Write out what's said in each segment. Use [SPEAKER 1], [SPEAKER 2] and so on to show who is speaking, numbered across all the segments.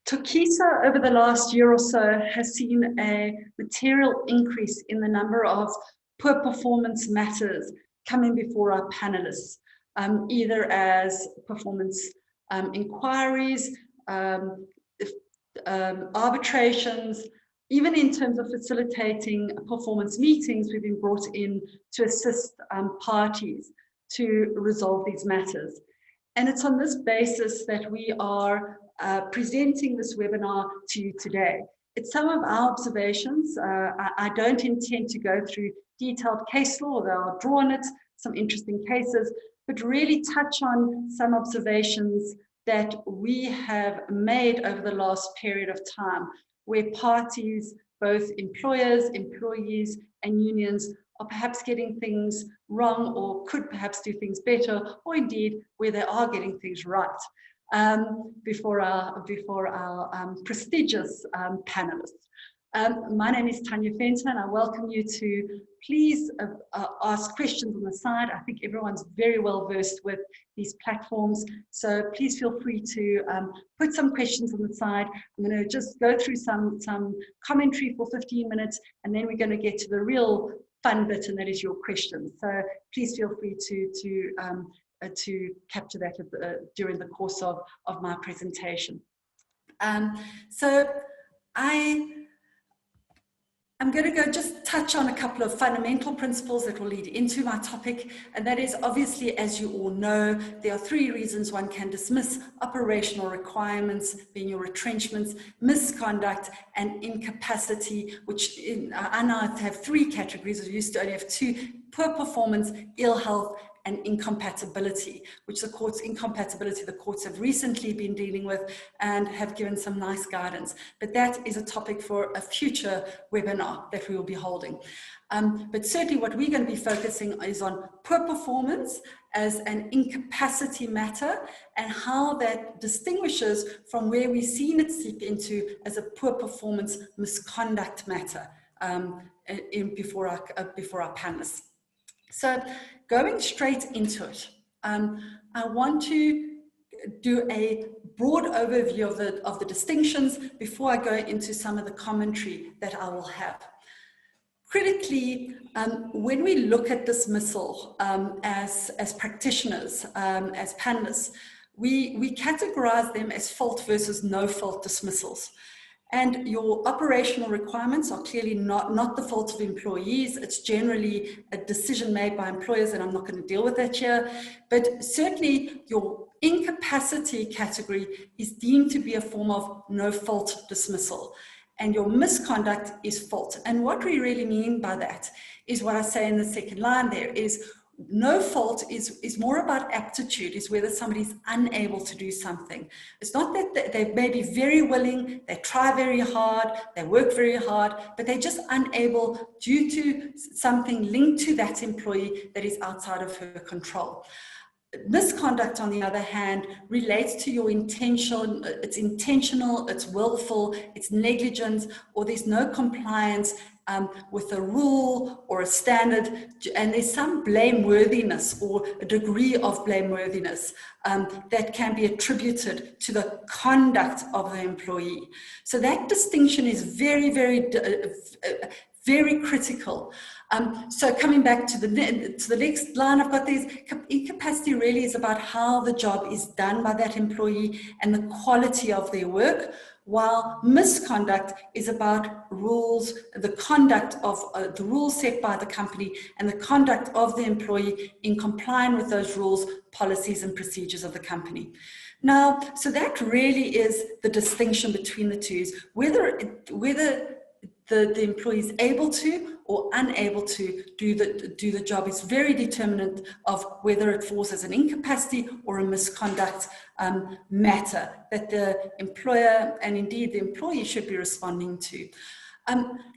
[SPEAKER 1] Tokisa, over the last year or so, has seen a material increase in the number of poor performance matters coming before our panelists, either as performance inquiries, arbitrations, even in terms of facilitating performance meetings. We've been brought in to assist parties to resolve these matters. And it's on this basis that we are presenting this webinar to you today. It's some of our observations. I don't intend to go through detailed case law, although I'll draw on it, some interesting cases, but really touch on some observations that we have made over the last period of time, where parties, both employers, employees, and unions, are perhaps getting things wrong or could perhaps do things better, or indeed where they are getting things right, before our prestigious panelists. My name is Tanya Fenton, and I welcome you to please ask questions on the side. I think everyone's very well versed with these platforms, so please feel free to put some questions on the side. I'm going to just go through some commentary for 15 minutes, and then we're going to get to the real fun bit, and that is your questions. So please feel free to capture that during the course of my presentation. So I'm going to just touch on a couple of fundamental principles that will lead into my topic, and that is, obviously, as you all know, there are 3 reasons one can dismiss operational requirements, being your retrenchments, misconduct, and incapacity, which I now have 3 categories. I used to only have 2: poor performance, ill health, and incompatibility, which the courts have recently been dealing with and have given some nice guidance. But that is a topic for a future webinar that we will be holding. But certainly what we're going to be focusing is on poor performance as an incapacity matter, and how that distinguishes from where we've seen it seep into as a poor performance misconduct matter before our panelists. So going straight into it, I want to do a broad overview of the distinctions before I go into some of the commentary that I will have. Critically, when we look at dismissal as practitioners, as panelists, we categorize them as fault versus no fault dismissals. And your operational requirements are clearly not the fault of employees. It's generally a decision made by employers, and I'm not going to deal with that here. But certainly your incapacity category is deemed to be a form of no fault dismissal. And your misconduct is fault. And what we really mean by that is what I say in the second line there is, no fault is more about aptitude, is whether somebody's unable to do something. It's not that they may be very willing, they try very hard, they work very hard, but they're just unable due to something linked to that employee that is outside of her control. Misconduct, on the other hand, relates to your intention. It's intentional, it's willful, it's negligent, or there's no compliance with a rule or a standard, and there's some blameworthiness or a degree of blameworthiness that can be attributed to the conduct of the employee. So that distinction is very, very, very critical. So coming back to the next line, I've got these. Incapacity really is about how the job is done by that employee and the quality of their work, while misconduct is about rules, the conduct of the rules set by the company and the conduct of the employee in complying with those rules, policies, and procedures of the company. Now, so that really is the distinction between the two, is whether the employee is able to or unable to do the job is very determinant of whether it falls as an incapacity or a misconduct matter that the employer and indeed the employee should be responding to.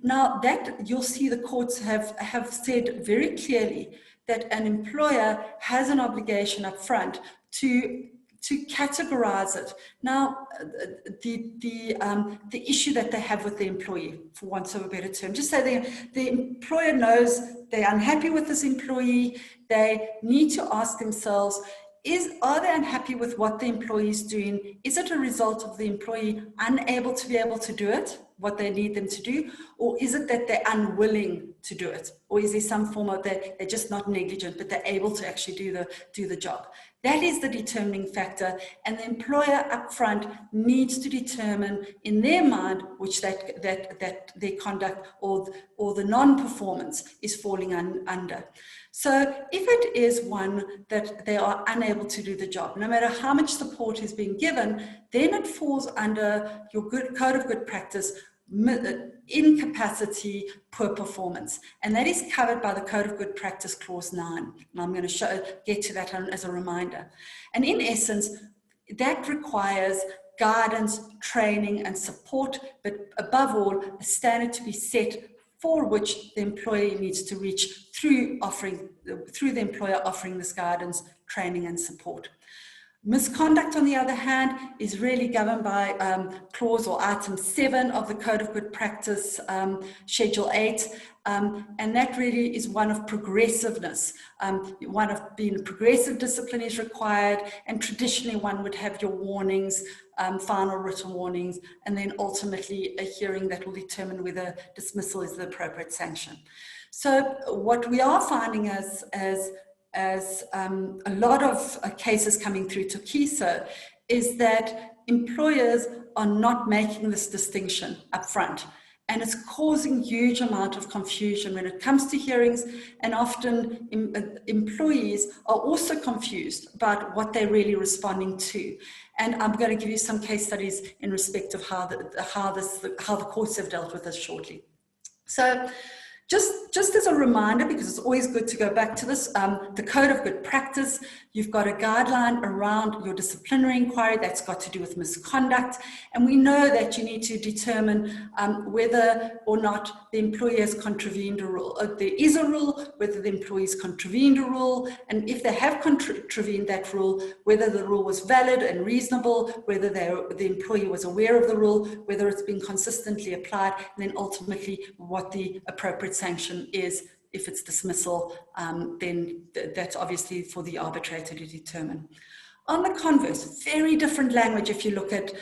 [SPEAKER 1] Now that you'll see the courts have said very clearly that an employer has an obligation up front to categorize it. Now, the issue that they have with the employee, for want of a better term, just say the employer knows they're unhappy with this employee, they need to ask themselves, Are they unhappy with what the employee is doing? Is it a result of the employee unable to be able to do it, what they need them to do? Or is it that they're unwilling to do it? Or is there some form of they're just not negligent, but they're able to actually do the job? That is the determining factor, and the employer up front needs to determine in their mind which that their conduct or the non-performance is falling under. So if it is one that they are unable to do the job, no matter how much support is being given, then it falls under your code of good practice, incapacity, poor performance. And that is covered by the Code of Good Practice Clause 9. And I'm going to get to that as a reminder. And in essence, that requires guidance, training, and support, but above all, a standard to be set for which the employee needs to reach through the employer offering this guidance, training, and support. Misconduct, on the other hand, is really governed by clause or item 7 of the Code of Good Practice, Schedule 8, and that really is one of progressiveness. One of being progressive discipline is required, and traditionally one would have your warnings, final written warnings, and then ultimately a hearing that will determine whether dismissal is the appropriate sanction. So what we are finding as a lot of cases coming through Tokiso is that employers are not making this distinction up front, and it's causing huge amount of confusion when it comes to hearings, and often employees are also confused about what they're really responding to. And I'm going to give you some case studies in respect of how the courts have dealt with this shortly. So just as a reminder, because it's always good to go back to this, the Code of Good Practice, you've got a guideline around your disciplinary inquiry that's got to do with misconduct. And we know that you need to determine whether or not the employee has contravened a rule. There is a rule, whether the employee's contravened a rule, and if they have contravened that rule, whether the rule was valid and reasonable, whether the employee was aware of the rule, whether it's been consistently applied, and then ultimately what the appropriate sanction is. If it's dismissal, then that's obviously for the arbitrator to determine. On the converse, very different language if you look at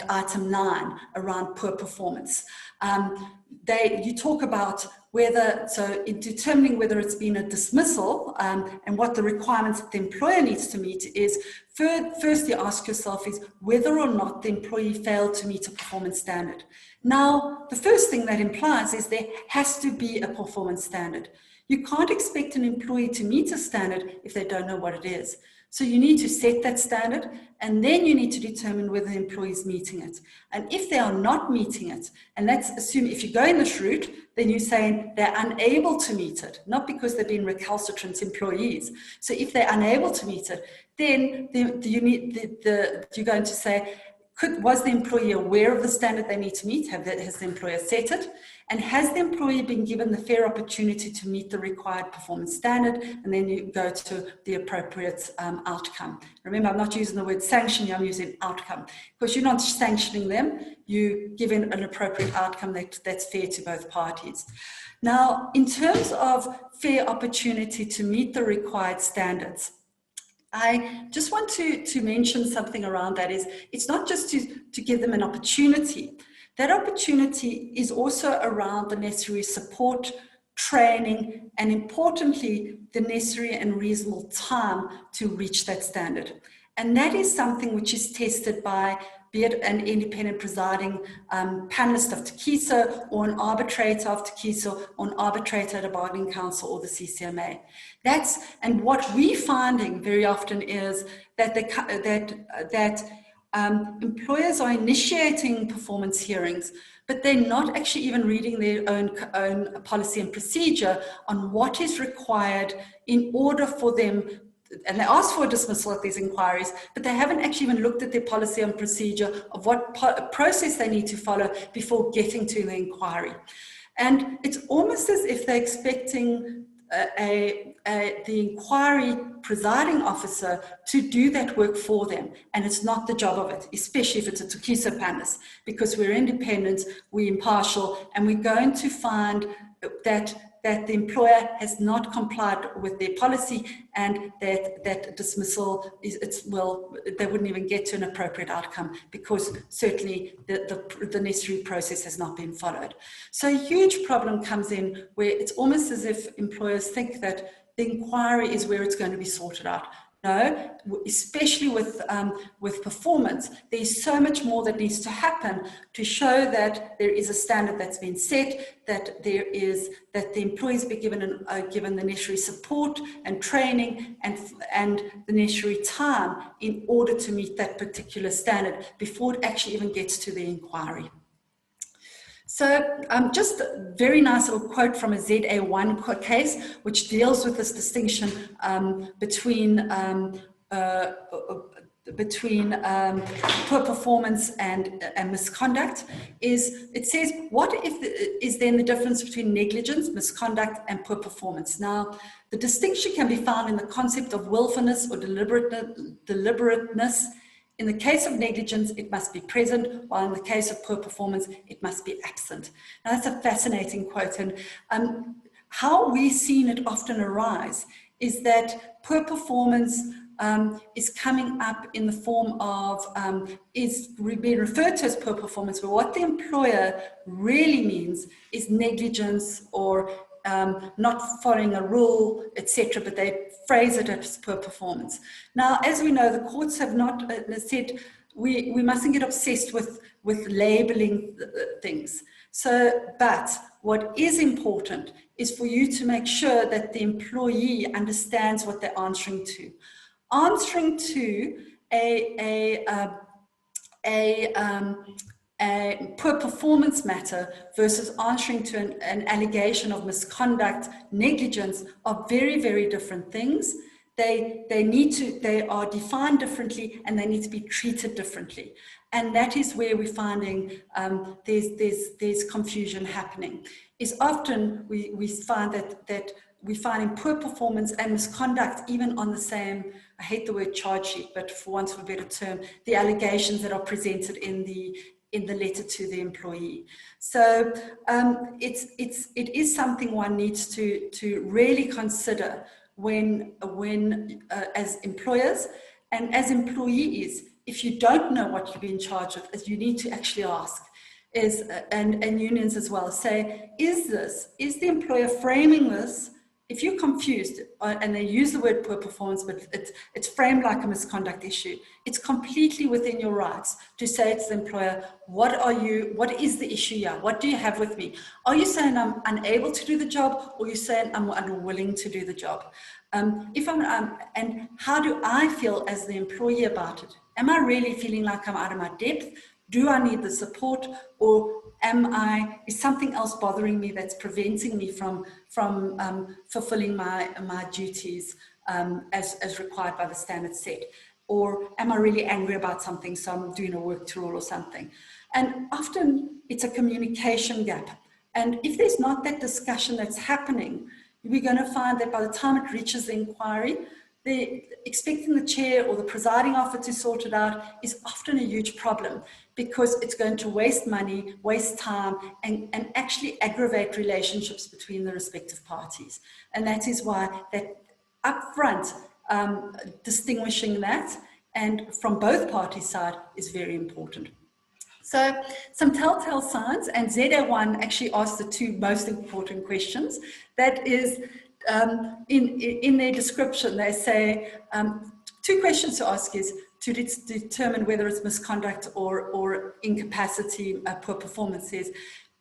[SPEAKER 1] item 9 around poor performance. You talk about whether, so in determining whether it's been a dismissal and what the requirements that the employer needs to meet is, first you ask yourself is whether or not the employee failed to meet a performance standard. Now, the first thing that implies is there has to be a performance standard. You can't expect an employee to meet a standard if they don't know what it is. So you need to set that standard, and then you need to determine whether the employee is meeting it. And if they are not meeting it, and let's assume if you go in this route, then you're saying they're unable to meet it, not because they've been recalcitrant employees. So if they're unable to meet it, then you're going to say, was the employee aware of the standard they need to meet? Has the employer set it? And has the employee been given the fair opportunity to meet the required performance standard? And then you go to the appropriate outcome. Remember, I'm not using the word sanction, I'm using outcome. Because you're not sanctioning them, you're giving an appropriate outcome that's fair to both parties. Now, in terms of fair opportunity to meet the required standards, I just want to mention something around that is, it's not just to give them an opportunity. That opportunity is also around the necessary support, training, and importantly, the necessary and reasonable time to reach that standard. And that is something which is tested by, be it an independent presiding panelist of Tokiso, or an arbitrator of Tokiso, or an arbitrator at a bargaining council or the CCMA. And what we're finding very often is that employers are initiating performance hearings, but they're not actually even reading their own policy and procedure on what is required in order for them. And they ask for a dismissal at these inquiries, but they haven't actually even looked at their policy and procedure of what process they need to follow before getting to the inquiry. And it's almost as if they're expecting the inquiry presiding officer to do that work for them, and it's not the job of it, especially if it's a Tokiso panelist, because we're independent, we're impartial, and we're going to find that that the employer has not complied with their policy, and that dismissal they wouldn't even get to an appropriate outcome, because certainly the necessary process has not been followed. So a huge problem comes in where it's almost as if employers think that the inquiry is where it's going to be sorted out. No, especially with performance, there's so much more that needs to happen to show that there is a standard that's been set, that the employees be given the necessary support and training and the necessary time in order to meet that particular standard before it actually even gets to the inquiry. So just a very nice little quote from a ZA1 case, which deals with this distinction between poor performance and misconduct. It says, what is then the difference between negligence, misconduct, and poor performance? Now, the distinction can be found in the concept of willfulness or deliberateness. In the case of negligence, it must be present, while in the case of poor performance, it must be absent. Now, that's a fascinating quote, and how we've seen it often arise is that poor performance is coming up in the form of, is being referred to as poor performance, but what the employer really means is negligence or not following a rule, etc., but they phrase it as poor performance. Now, as we know, the courts have not said we mustn't get obsessed with labeling things. So, but what is important is for you to make sure that the employee understands what they're answering to. Answering to a poor performance matter versus answering to an allegation of misconduct, negligence are very, very different things. They are defined differently, and they need to be treated differently. And that is where we're finding there's confusion happening. Is often we find that we find in poor performance and misconduct, even on the same, I hate the word charge sheet, but for want of a better term, the allegations that are presented in the letter to the employee. So it is something one needs to really consider when as employers and as employees. If you don't know what you've been charged with, you need to actually ask. And unions as well say, is the employer framing this? If you're confused and they use the word poor performance, but it's framed like a misconduct issue, it's completely within your rights to say to the employer, what is the issue here? What do you have with me? Are you saying I'm unable to do the job, or are you saying I'm unwilling to do the job? And how do I feel as the employee about it? Am I really feeling like I'm out of my depth? Do I need the support, or is something else bothering me that's preventing me from fulfilling my duties as required by the standard set? Or am I really angry about something, so I'm doing a work to rule or something? And often it's a communication gap. And if there's not that discussion that's happening, we're going to find that by the time it reaches the inquiry, expecting the chair or the presiding officer to sort it out is often a huge problem, because it's going to waste money, waste time, and actually aggravate relationships between the respective parties. And that is why that upfront distinguishing that and from both parties' side is very important. So some telltale signs, and ZA1 actually asked the two most important questions. That is, in their description, they say two questions to ask is to determine whether it's misconduct or incapacity, poor performance. Says,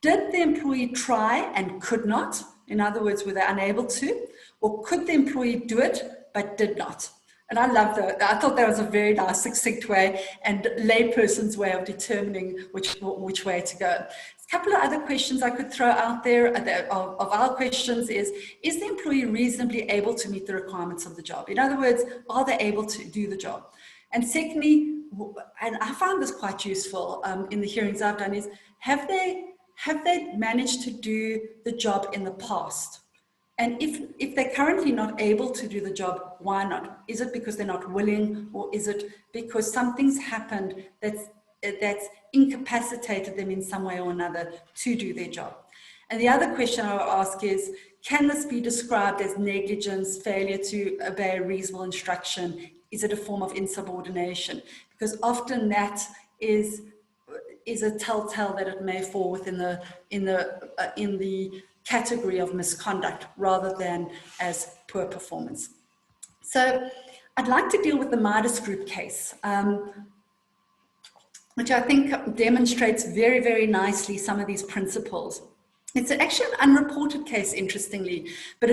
[SPEAKER 1] did the employee try and could not? In other words, were they unable to? Or could the employee do it but did not? And I love that. I thought that was a very nice, succinct way and layperson's way of determining which way to go. A couple of other questions I could throw out there of our questions is the employee reasonably able to meet the requirements of the job? In other words, are they able to do the job? And secondly, and I found this quite useful in the hearings I've done, is have they managed to do the job in the past? And if they're currently not able to do the job, why not? Is it because they're not willing, or is it because something's happened that's incapacitated them in some way or another to do their job? And the other question I would ask is, can this be described as negligence, failure to obey a reasonable instruction? Is it a form of insubordination? Because often that is a telltale that it may fall within the category of misconduct rather than as poor performance. So I'd like to deal with the Midas Group case, which I think demonstrates very, very nicely some of these principles. It's actually an unreported case, interestingly, but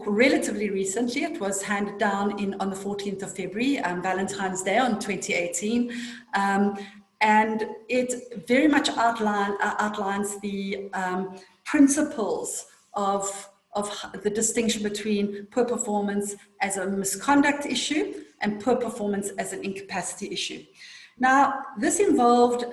[SPEAKER 1] relatively recently, it was handed down on the 14th of February, Valentine's Day on 2018, and it very much outlines the principles of the distinction between poor performance as a misconduct issue and poor performance as an incapacity issue. Now, this involved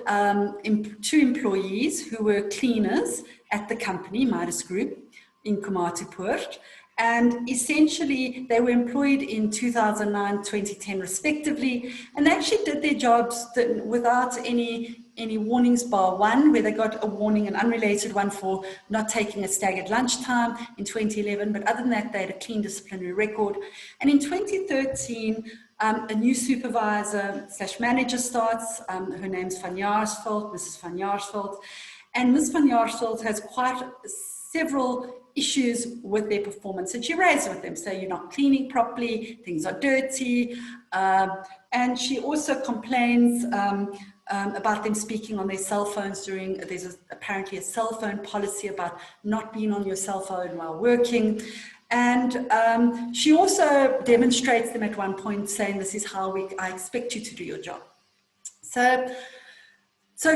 [SPEAKER 1] two employees who were cleaners at the company, Midas Group, in Komatipoort, and essentially they were employed in 2009, 2010 respectively, and they actually did their jobs without any warnings bar one, where they got a warning, an unrelated one for not taking a staggered lunchtime in 2011, but other than that, they had a clean disciplinary record. And in 2013, a new supervisor / manager starts. Her name's Van Jaarsveld, Mrs. Van Jaarsveld. And Ms. Van Jaarsveld has quite several issues with their performance. And she raised with them, say, you're not cleaning properly, things are dirty. And she also complains about them speaking on their cell phones there's apparently a cell phone policy about not being on your cell phone while working. And she also demonstrates them at one point, saying, this is how I expect you to do your job. So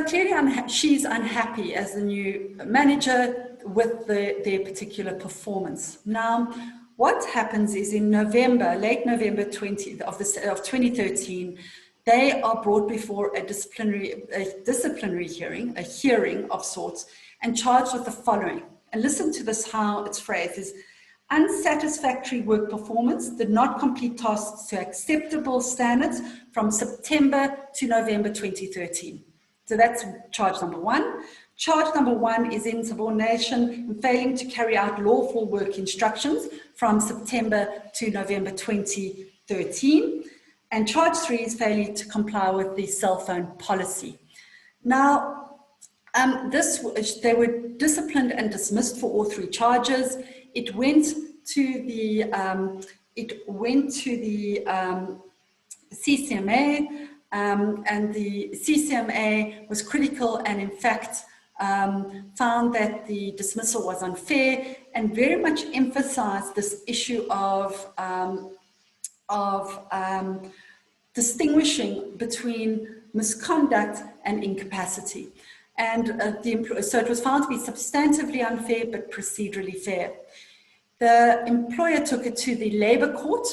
[SPEAKER 1] clearly she's unhappy as the new manager with their particular performance. Now, what happens is in late November of 2013, they are brought before a disciplinary hearing, a hearing of sorts, and charged with the following. And listen to this, how it's phrased is, unsatisfactory work performance, did not complete tasks to acceptable standards from September to November 2013. So that's charge number one. Charge number one is insubordination and failing to carry out lawful work instructions from September to November 2013. And charge three is failure to comply with the cell phone policy. Now, they were disciplined and dismissed for all three charges. It went to the CCMA, and the CCMA was critical and in fact found that the dismissal was unfair and very much emphasized this issue of distinguishing between misconduct and incapacity. And so it was found to be substantively unfair but procedurally fair. The employer took it to the Labour Court,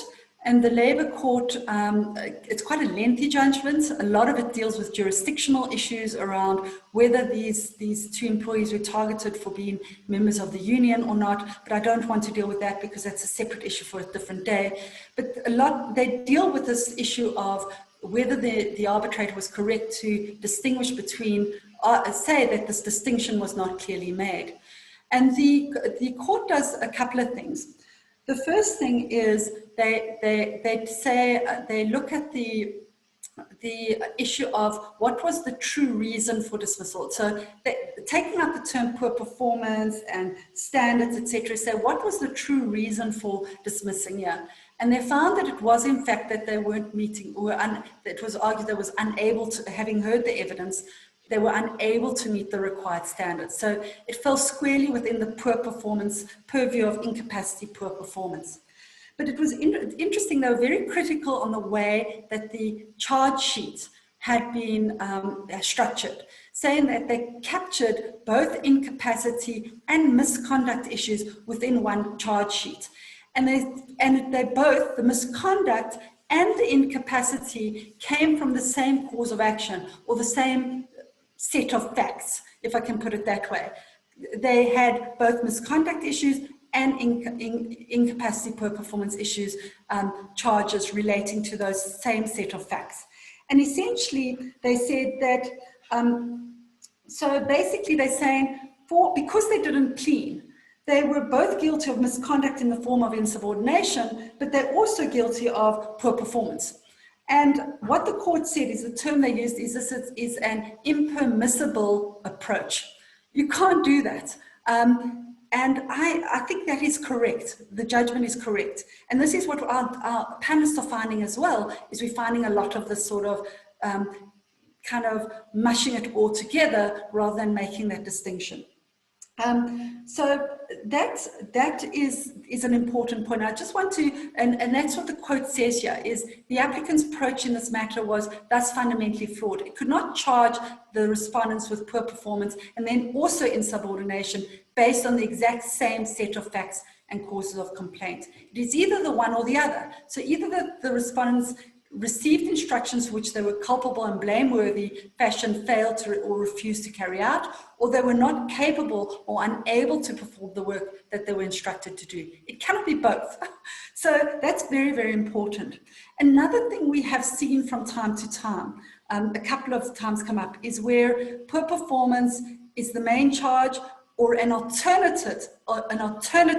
[SPEAKER 1] and the Labour Court, it's quite a lengthy judgment. A lot of it deals with jurisdictional issues around whether these two employees were targeted for being members of the union or not, but I don't want to deal with that because that's a separate issue for a different day. But they deal with this issue of whether the arbitrator was correct to distinguish between, say that this distinction was not clearly made. And the court does a couple of things. The first thing is they look at the issue of what was the true reason for dismissal. So taking out the term poor performance and standards, etc., say what was the true reason for dismissing here? And they found that it was in fact that they weren't meeting, it was argued they was unable to, having heard the evidence, they were unable to meet the required standards. So it fell squarely within the poor performance purview of incapacity, poor performance. But it was interesting, they were very critical on the way that the charge sheet had been structured, saying that they captured both incapacity and misconduct issues within one charge sheet. And they both, the misconduct and the incapacity, came from the same cause of action or the same set of facts, if I can put it that way. They had both misconduct issues and incapacity, poor performance issues, charges relating to those same set of facts. And essentially, they said that, so basically they're saying, because they didn't clean, They were both guilty of misconduct in the form of insubordination, but they're also guilty of poor performance. And what the court said is, the term they used is this is an impermissible approach. You can't do that. And I think that is correct. The judgment is correct. And this is what our panelists are finding as well, is we're finding a lot of this sort of kind of mushing it all together rather than making that distinction. So that is an important point. I just want to, and that's what the quote says here, is the applicant's approach in this matter was thus fundamentally flawed. It could not charge the respondents with poor performance and then also insubordination based on the exact same set of facts and causes of complaint. It is either the one or the other. So either the respondents received instructions which they were culpable and blameworthy fashion failed to or refused to carry out, or they were not capable or unable to perform the work that they were instructed to do. It cannot be both. So that's very, very important. Another thing we have seen from time to time, a couple of times come up, is where poor performance is the main charge or an alternate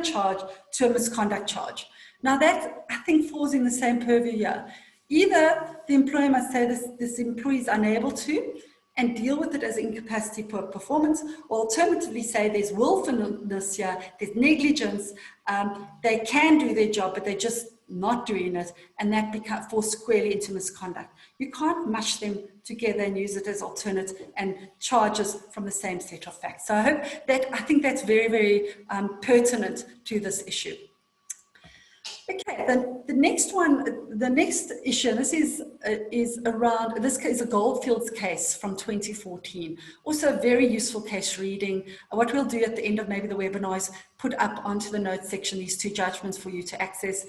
[SPEAKER 1] charge to a misconduct charge. Now that, I think, falls in the same purview here. Either the employer must say this employee is unable to and deal with it as incapacity per performance, or alternatively say there's willfulness here, there's negligence, they can do their job, but they're just not doing it, and that falls squarely into misconduct. You can't mush them together and use it as alternates and charges from the same set of facts. So I think that's very, very pertinent to this issue. Okay, then the next issue, and this is around, this is a Goldfields case from 2014. Also a very useful case reading. What we'll do at the end of maybe the webinar is put up onto the notes section these two judgments for you to access.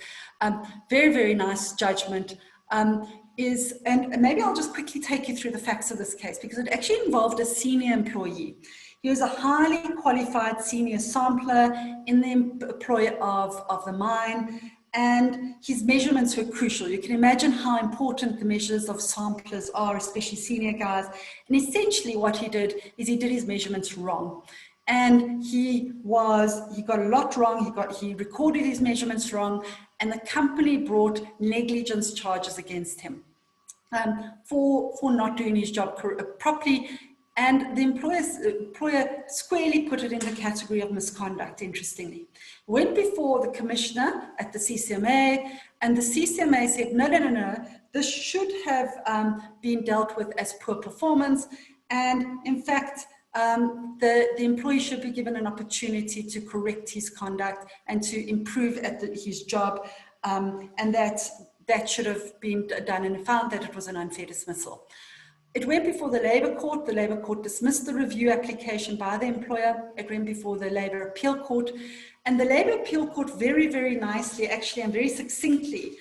[SPEAKER 1] Very, very nice judgment. And maybe I'll just quickly take you through the facts of this case, because it actually involved a senior employee. He was a highly qualified senior sampler in the employ of the mine, and his measurements were crucial. You can imagine how important the measures of samplers are, especially senior guys. And essentially what he did is he did his measurements wrong. And he got a lot wrong. He recorded his measurements wrong, and the company brought negligence charges against him for not doing his job properly. And the employer squarely put it in the category of misconduct, interestingly. Went before the commissioner at the CCMA, and the CCMA said, no, this should have been dealt with as poor performance. And in fact, the employee should be given an opportunity to correct his conduct and to improve at his job. And that should have been done, and found that it was an unfair dismissal. It went before the Labour Court. The Labour Court dismissed the review application by the employer. It went before the Labour Appeal Court. And the Labour Appeal Court very, very nicely, actually, and very succinctly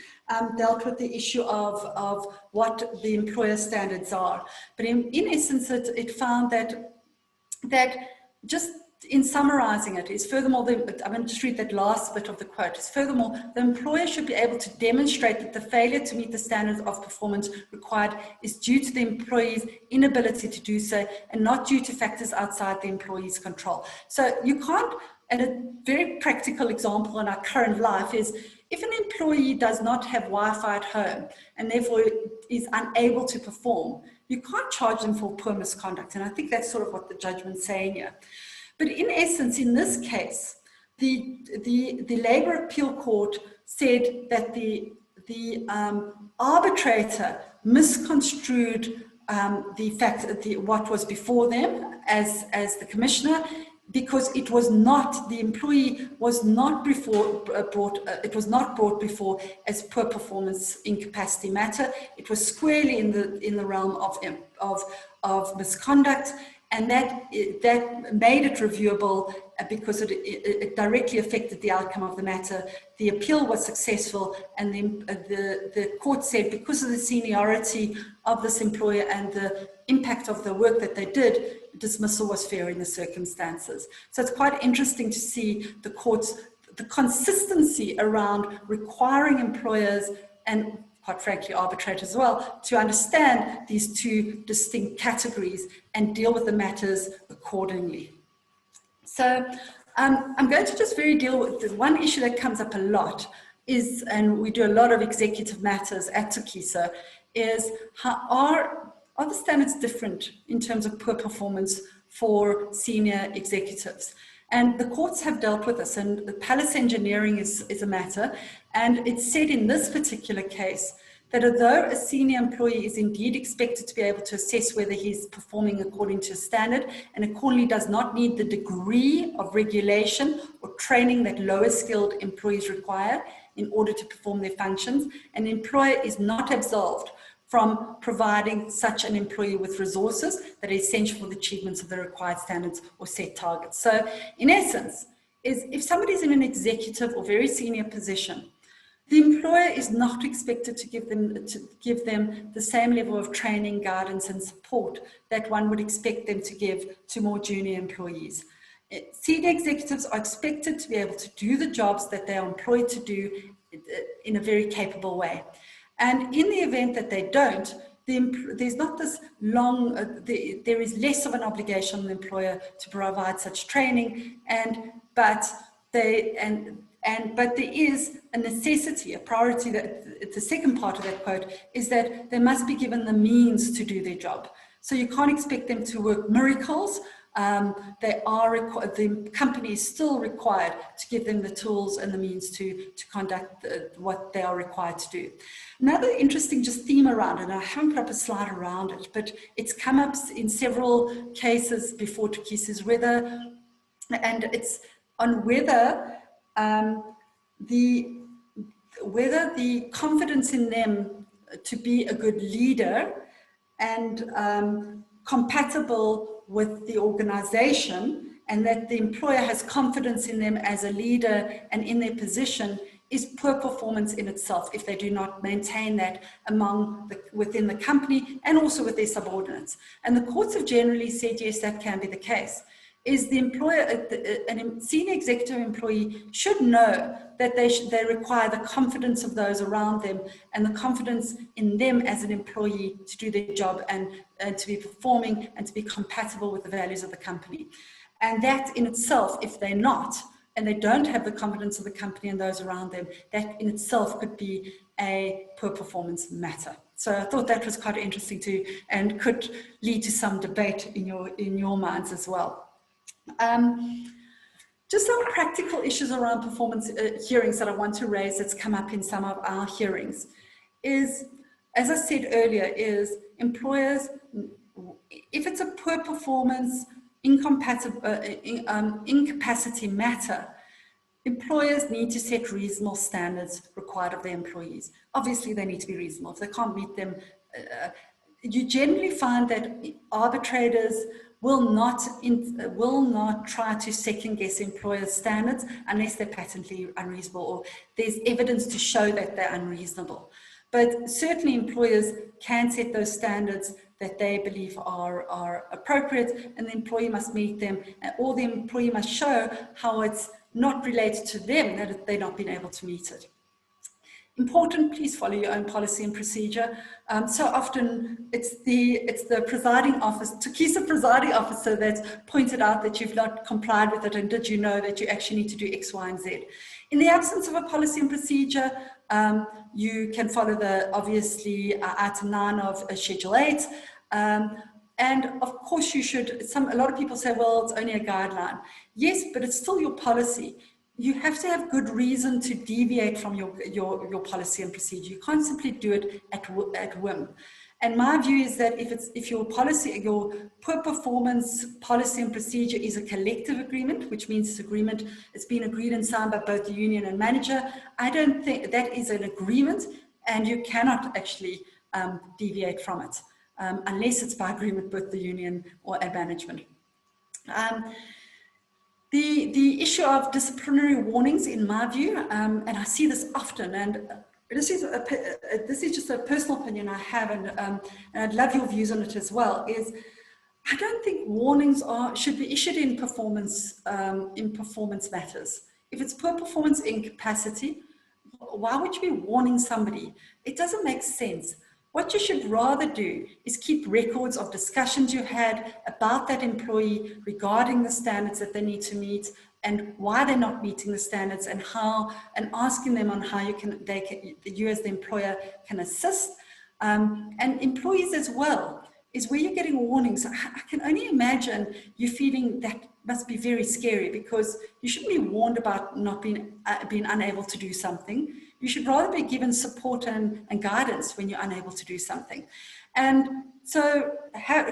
[SPEAKER 1] dealt with the issue of what the employer standards are. But in essence, it found that just in summarizing it is, furthermore, I'm going to just read that last bit of the quote. Is furthermore, the employer should be able to demonstrate that the failure to meet the standards of performance required is due to the employee's inability to do so and not due to factors outside the employee's control. So you can't, and a very practical example in our current life is, if an employee does not have Wi-Fi at home and therefore is unable to perform, you can't charge them for poor misconduct. And I think that's sort of what the judgment's saying here. But in essence, in this case, the Labour Appeal Court said that the arbitrator misconstrued what was before them as the commissioner, because it was not, the employee was not brought before as poor performance incapacity matter. It was squarely in the realm of misconduct. And that made it reviewable because it directly affected the outcome of the matter. The appeal was successful, and the court said because of the seniority of this employer and the impact of the work that they did, dismissal was fair in the circumstances. So it's quite interesting to see the consistency around requiring employers and, quite frankly, arbitrators as well, to understand these two distinct categories and deal with the matters accordingly. So I'm going to just deal with the one issue that comes up a lot is, and we do a lot of executive matters at Tokiso, is how are the standards different in terms of poor performance for senior executives? And the courts have dealt with this, and the palace engineering is a matter. And it's said in this particular case that although a senior employee is indeed expected to be able to assess whether he's performing according to standard and accordingly does not need the degree of regulation or training that lower skilled employees require in order to perform their functions, an employer is not absolved from providing such an employee with resources that are essential for the achievements of the required standards or set targets. So in essence, if somebody's in an executive or very senior position, the employer is not expected to give them the same level of training, guidance, and support that one would expect them to give to more junior employees. Senior executives are expected to be able to do the jobs that they are employed to do in a very capable way. And in the event that they don't, there's not this long, there is less of an obligation on the employer to provide such training, but there is a necessity, a priority, that the second part of that quote is that they must be given the means to do their job. So you can't expect them to work miracles. The company is still required to give them the tools and the means to conduct what they are required to do. Another interesting just theme around it, and I haven't put up a slide around it, but it's come up in several cases before Tokiso, is whether the confidence in them to be a good leader and compatible with the organization, and that the employer has confidence in them as a leader and in their position, is poor performance in itself if they do not maintain that within the company and also with their subordinates. And the courts have generally said, yes, that can be the case. Is the employer, a senior executive employee should know that they require the confidence of those around them and the confidence in them as an employee to do their job and to be performing and to be compatible with the values of the company. And that in itself, if they're not, and they don't have the confidence of the company and those around them, that in itself could be a poor performance matter. So I thought that was quite interesting too, and could lead to some debate in your minds as well. Just some practical issues around performance hearings that I want to raise that's come up in some of our hearings is, as I said earlier, is employers, if it's a poor performance, incapacity matter, employers need to set reasonable standards required of their employees. Obviously, they need to be reasonable. If they can't meet them, you generally find that arbitrators will not try to second guess employers' standards unless they're patently unreasonable or there's evidence to show that they're unreasonable. But certainly employers can set those standards that they believe are appropriate, and the employee must meet them, or the employee must show how it's not related to them that they've not been able to meet it. Important, please follow your own policy and procedure. So often it's the presiding officer, Tokiso presiding officer, that's pointed out that you've not complied with it, and did you know that you actually need to do X, Y, and Z. In the absence of a policy and procedure, you can follow obviously item 9 of Schedule 8. And of course you should, a lot of people say, well, it's only a guideline. Yes, but it's still your policy. You have to have good reason to deviate from your policy and procedure. You can't simply do it at whim. And my view is that if your poor performance policy and procedure is a collective agreement, which means it's been agreed and signed by both the union and manager, I don't think that is an agreement, and you cannot actually deviate from it unless it's by agreement with the union or a management. The issue of disciplinary warnings, in my view, and I see this often, and this is just a personal opinion I have, and I'd love your views on it as well, is I don't think warnings should be issued in performance matters. If it's poor performance incapacity, why would you be warning somebody? It doesn't make sense. What you should rather do is keep records of discussions you had about that employee regarding the standards that they need to meet, and why they're not meeting the standards, and asking them on how you as the employer can assist. And employees as well, is where you're getting warnings. I can only imagine you feeling that must be very scary, because you shouldn't be warned about not being unable to do something. You should rather be given support and guidance when you're unable to do something. And so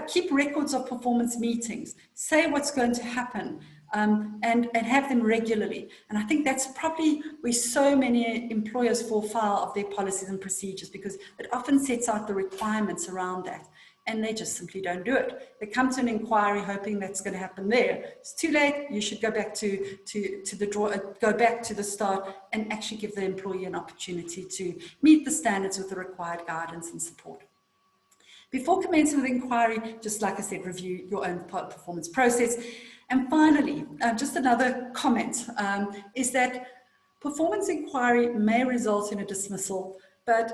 [SPEAKER 1] keep records of performance meetings, say what's going to happen, and have them regularly. And I think that's probably where so many employers fall foul of their policies and procedures, because it often sets out the requirements around that, and they just simply don't do it. They come to an inquiry hoping that's going to happen there. It's too late. You should go back to the start and actually give the employee an opportunity to meet the standards with the required guidance and support. Before commencing with the inquiry, just like I said, review your own performance process. And finally, just another comment is that performance inquiry may result in a dismissal, but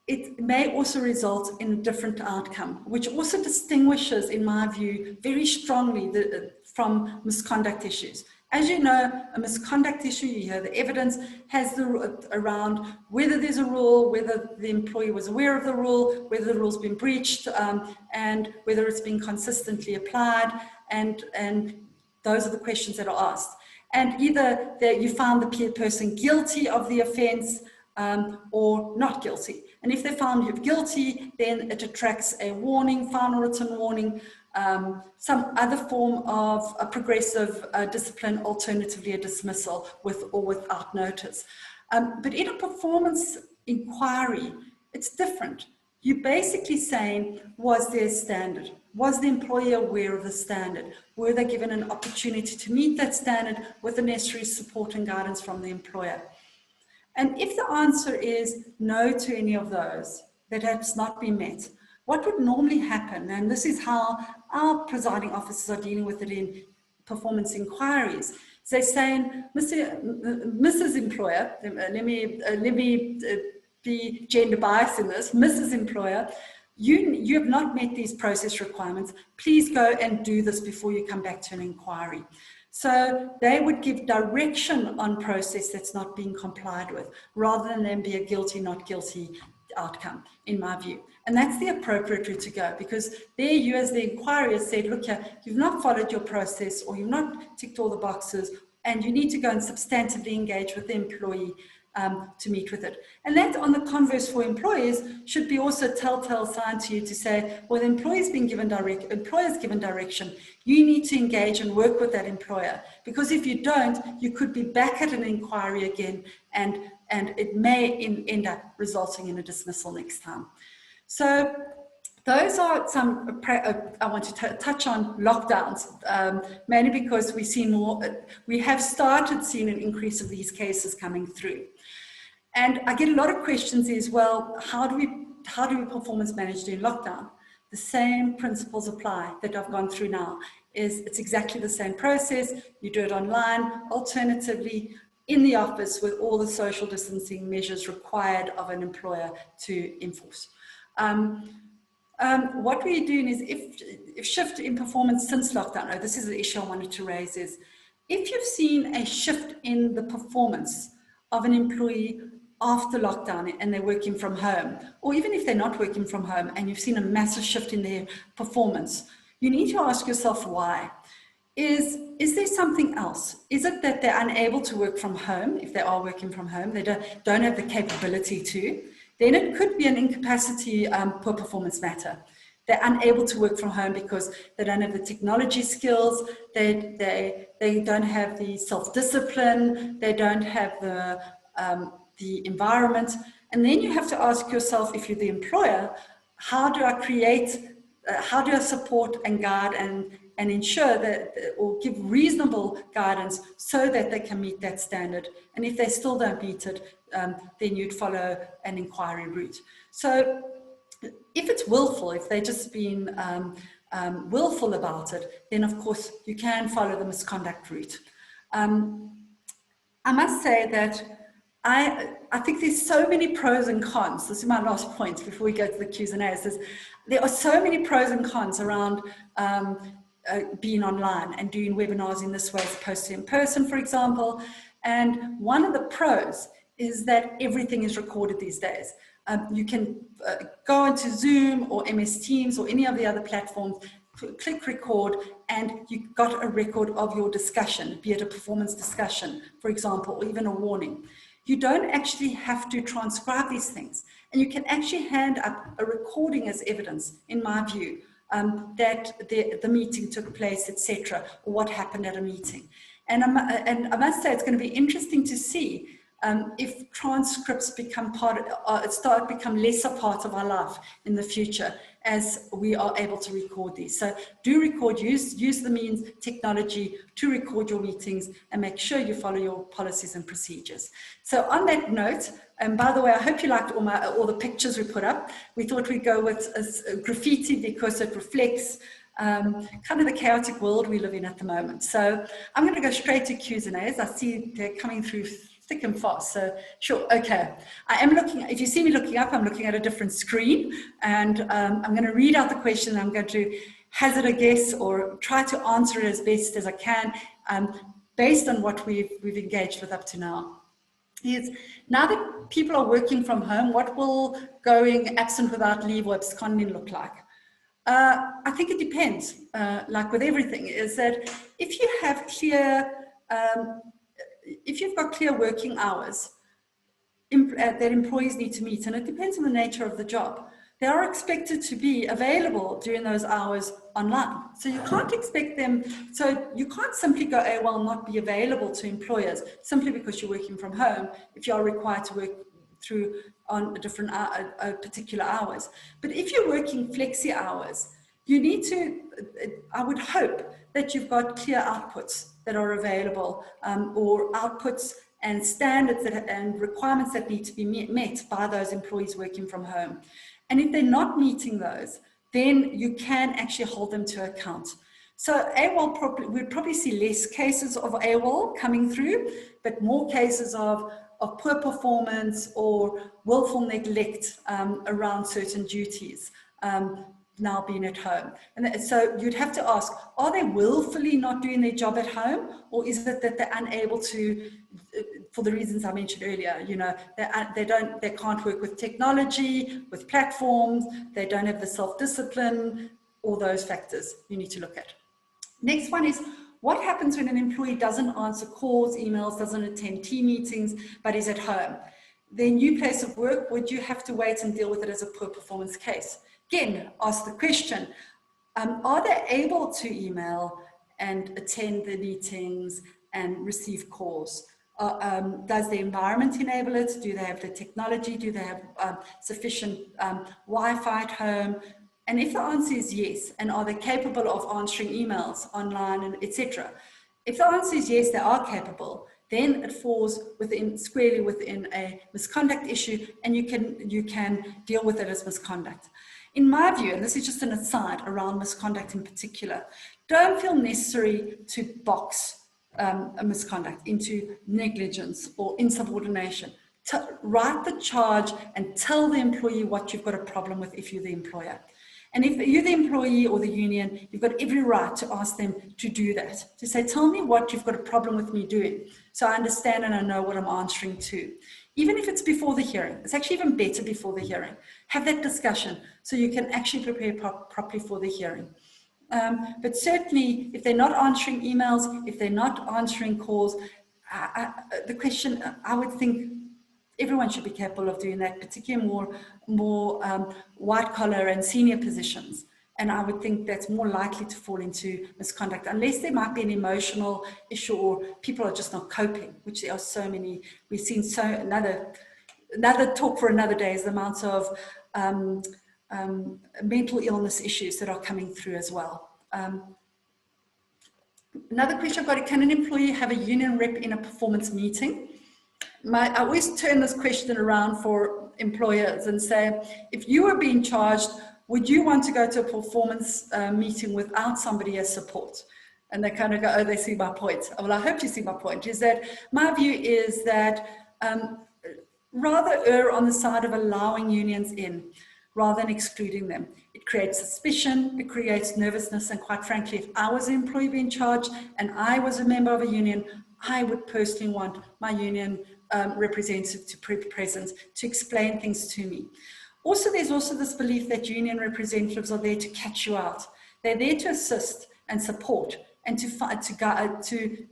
[SPEAKER 1] it may also result in a different outcome, which also distinguishes, in my view, very strongly from misconduct issues. As you know, a misconduct issue, you hear the evidence, has around whether there's a rule, whether the employee was aware of the rule, whether the rule's been breached, and whether it's been consistently applied, and those are the questions that are asked. And either that you found the person guilty of the offence or not guilty. And if they found you guilty, then it attracts a warning, final written warning, some other form of a progressive discipline, alternatively a dismissal with or without notice. But in a performance inquiry, it's different. You're basically saying, was there a standard? Was the employee aware of the standard? Were they given an opportunity to meet that standard with the necessary support and guidance from the employer? And if the answer is no to any of those, that has not been met, what would normally happen, and this is how our presiding officers are dealing with it in performance inquiries, is they're saying, Mrs. Employer, let me be gender biased in this, Mrs. Employer, you have not met these process requirements. Please go and do this before you come back to an inquiry. So they would give direction on process that's not being complied with, rather than them be a guilty, not guilty outcome, in my view. And that's the appropriate route to go, because there you as the inquiry said, look here, you've not followed your process, or you've not ticked all the boxes, and you need to go and substantively engage with the employee to meet with it. And that, on the converse for employers, should be also a telltale sign to you to say, well, the employer's given direction, you need to engage and work with that employer, because if you don't, you could be back at an inquiry again, and it may end up resulting in a dismissal next time. So those are some, I want to touch on lockdowns, mainly because we have started seeing an increase of these cases coming through. And I get a lot of questions as well, how do we performance manage during lockdown? The same principles apply that I've gone through now. It's exactly the same process. You do it online, alternatively in the office, with all the social distancing measures required of an employer to enforce. What we're doing is, if shift in performance since lockdown, this is the issue I wanted to raise, is if you've seen a shift in the performance of an employee after lockdown and they're working from home, or even if they're not working from home and you've seen a massive shift in their performance, you need to ask yourself why. Is there something else? Is it that they're unable to work from home? If they are working from home, they don't have the capability to, then it could be an incapacity per performance matter. They're unable to work from home because they don't have the technology skills, they don't have the self-discipline, they don't have the environment. And then you have to ask yourself, if you're the employer, how do I support and guide and ensure that, or give reasonable guidance so that they can meet that standard? And if they still don't meet it, then you'd follow an inquiry route. So if it's willful, if they're just being willful about it, then of course you can follow the misconduct route. I must say that I think there's so many pros and cons. This is my last point before we go to the Q's and A's. There are so many pros and cons around being online and doing webinars in this way as opposed to in person, for example. And one of the pros is that everything is recorded these days. You can go into Zoom or MS Teams or any of the other platforms, click record, and you got a record of your discussion, be it a performance discussion, for example, or even a warning. You don't actually have to transcribe these things. And you can actually hand up a recording as evidence, in my view, that the meeting took place, etc., or what happened at a meeting. And I must say, it's going to be interesting to see if transcripts become become lesser part of our life in the future as we are able to record these. So do record, use the means, technology to record your meetings and make sure you follow your policies and procedures. So on that note, and by the way, I hope you liked all the pictures we put up. We thought we'd go with graffiti because it reflects kind of the chaotic world we live in at the moment. So I'm going to go straight to Q's and A's. I see they're coming through thick and fast. So sure, okay. I am looking, if you see me looking up, I'm looking at a different screen, and I'm going to read out the question. I'm going to hazard a guess or try to answer it as best as I can based on what we've engaged with up to now. Is now that people are working from home, what will going absent without leave or absconding look like? I think it depends, like with everything, is that if you have clear, if you've got clear working hours that employees need to meet, and it depends on the nature of the job, they are expected to be available during those hours online. So you can't expect them, so you can't simply go AWOL, not be available to employers simply because you're working from home if you are required to work through on a different particular hours. But if you're working flexi hours, you need to, I would hope that you've got clear outputs that are available, or outputs and standards and requirements that need to be met by those employees working from home. And if they're not meeting those, then you can actually hold them to account. So AWOL, we'd probably see less cases of AWOL coming through, but more cases of poor performance or willful neglect around certain duties now being at home. And so you'd have to ask, are they willfully not doing their job at home, or is it that they're unable to, for the reasons I mentioned earlier, you know, they can't work with technology, with platforms, they don't have the self-discipline, all those factors you need to look at. Next one is, what happens when an employee doesn't answer calls, emails, doesn't attend team meetings, but is at home? Their new place of work, would you have to wait and deal with it as a poor performance case? Again, ask the question, are they able to email and attend the meetings and receive calls? Does the environment enable it? Do they have the technology? Do they have sufficient Wi-Fi at home? And if the answer is yes, and are they capable of answering emails online and etc.? If the answer is yes, they are capable, then it falls squarely within a misconduct issue, and you can deal with it as misconduct. In my view, and this is just an aside around misconduct in particular, don't feel necessary to box a misconduct into negligence or insubordination. Write the charge and tell the employee what you've got a problem with if you're the employer. And if you're the employee or the union, you've got every right to ask them to do that, to say, tell me what you've got a problem with me doing, so I understand and I know what I'm answering to. Even if it's before the hearing, it's actually even better before the hearing. Have that discussion so you can actually prepare properly for the hearing. But certainly, if they're not answering emails, if they're not answering calls, the question, I would think, everyone should be capable of doing that, particularly more white collar and senior positions. And I would think that's more likely to fall into misconduct, unless there might be an emotional issue or people are just not coping, which there are so many. We've seen another talk for another day is the amount of mental illness issues that are coming through as well. Another question I've got, can an employee have a union rep in a performance meeting? I always turn this question around for employers and say, if you were being charged, would you want to go to a performance meeting without somebody as support? And they kind of go, oh, they see my point. Well, I hope you see my point, is that my view is that rather err on the side of allowing unions in rather than excluding them. It creates suspicion, it creates nervousness, and quite frankly, if I was an employee being charged and I was a member of a union, I would personally want my union representative to be present to explain things to me. Also, there's also this belief that union representatives are there to catch you out. They're there to assist and support and to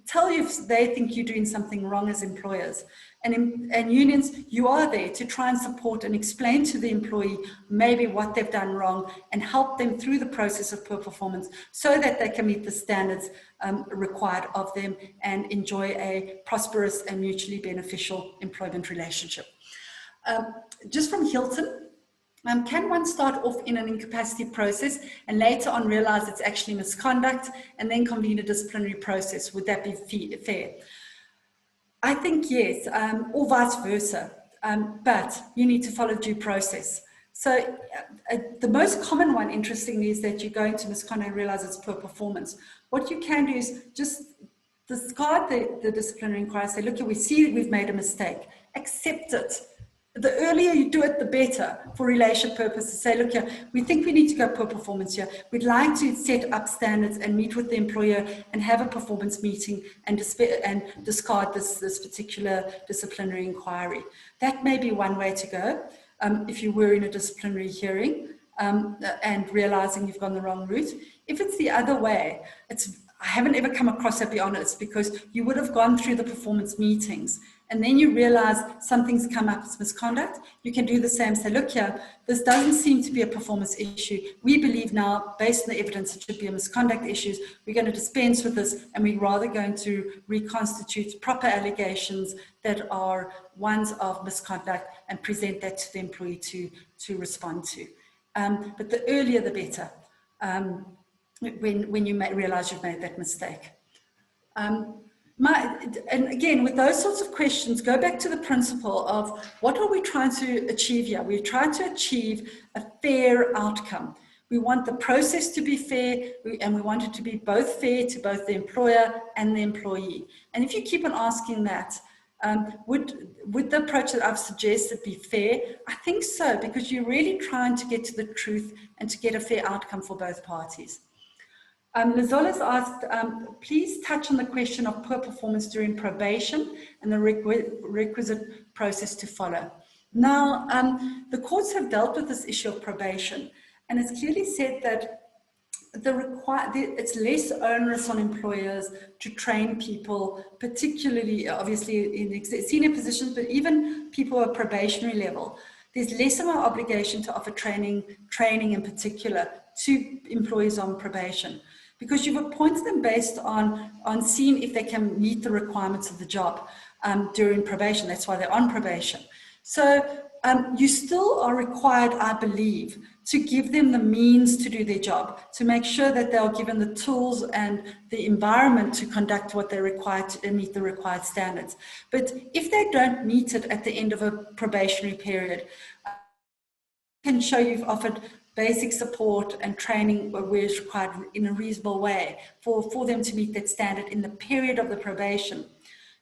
[SPEAKER 1] tell you if they think you're doing something wrong as employers. And unions, you are there to try and support and explain to the employee maybe what they've done wrong and help them through the process of poor performance so that they can meet the standards required of them and enjoy a prosperous and mutually beneficial employment relationship. Just from Hilton, can one start off in an incapacity process and later on realize it's actually misconduct and then convene a disciplinary process? Would that be fair? I think yes, or vice versa, but you need to follow due process. So the most common one, interestingly, is that you go into misconduct and realize it's poor performance. What you can do is just discard the disciplinary inquiry, say, look, we see that we've made a mistake, accept it. The earlier you do it, the better for relationship purposes. Say, look here, we think we need to go poor performance here. We'd like to set up standards and meet with the employer and have a performance meeting and discard this particular disciplinary inquiry. That may be one way to go if you were in a disciplinary hearing and realizing you've gone the wrong route. If it's the other way, I haven't ever come across it, to be honest, because you would have gone through the performance meetings and then you realize something's come up as misconduct. You can do the same, say, look here, this doesn't seem to be a performance issue. We believe now, based on the evidence, it should be a misconduct issue. We're going to dispense with this and we're rather going to reconstitute proper allegations that are ones of misconduct and present that to the employee to respond to. But the earlier the better. When you realize you've made that mistake. And again, with those sorts of questions, go back to the principle of what are we trying to achieve here? We're trying to achieve a fair outcome. We want the process to be fair, and we want it to be both fair to both the employer and the employee. And if you keep on asking that, would the approach that I've suggested be fair? I think so, because you're really trying to get to the truth and to get a fair outcome for both parties. Lizola's asked, please touch on the question of poor performance during probation and the requisite process to follow. Now, the courts have dealt with this issue of probation, and it's clearly said that it's less onerous on employers to train people, particularly, obviously, in senior positions, but even people at probationary level. There's less of an obligation to offer training in particular to employees on probation, because you've appointed them based on seeing if they can meet the requirements of the job during probation. That's why they're on probation. So you still are required, I believe, to give them the means to do their job, to make sure that they are given the tools and the environment to conduct what they're required to meet the required standards. But if they don't meet it at the end of a probationary period, can show you've offered basic support and training where it's required in a reasonable way for them to meet that standard in the period of the probation,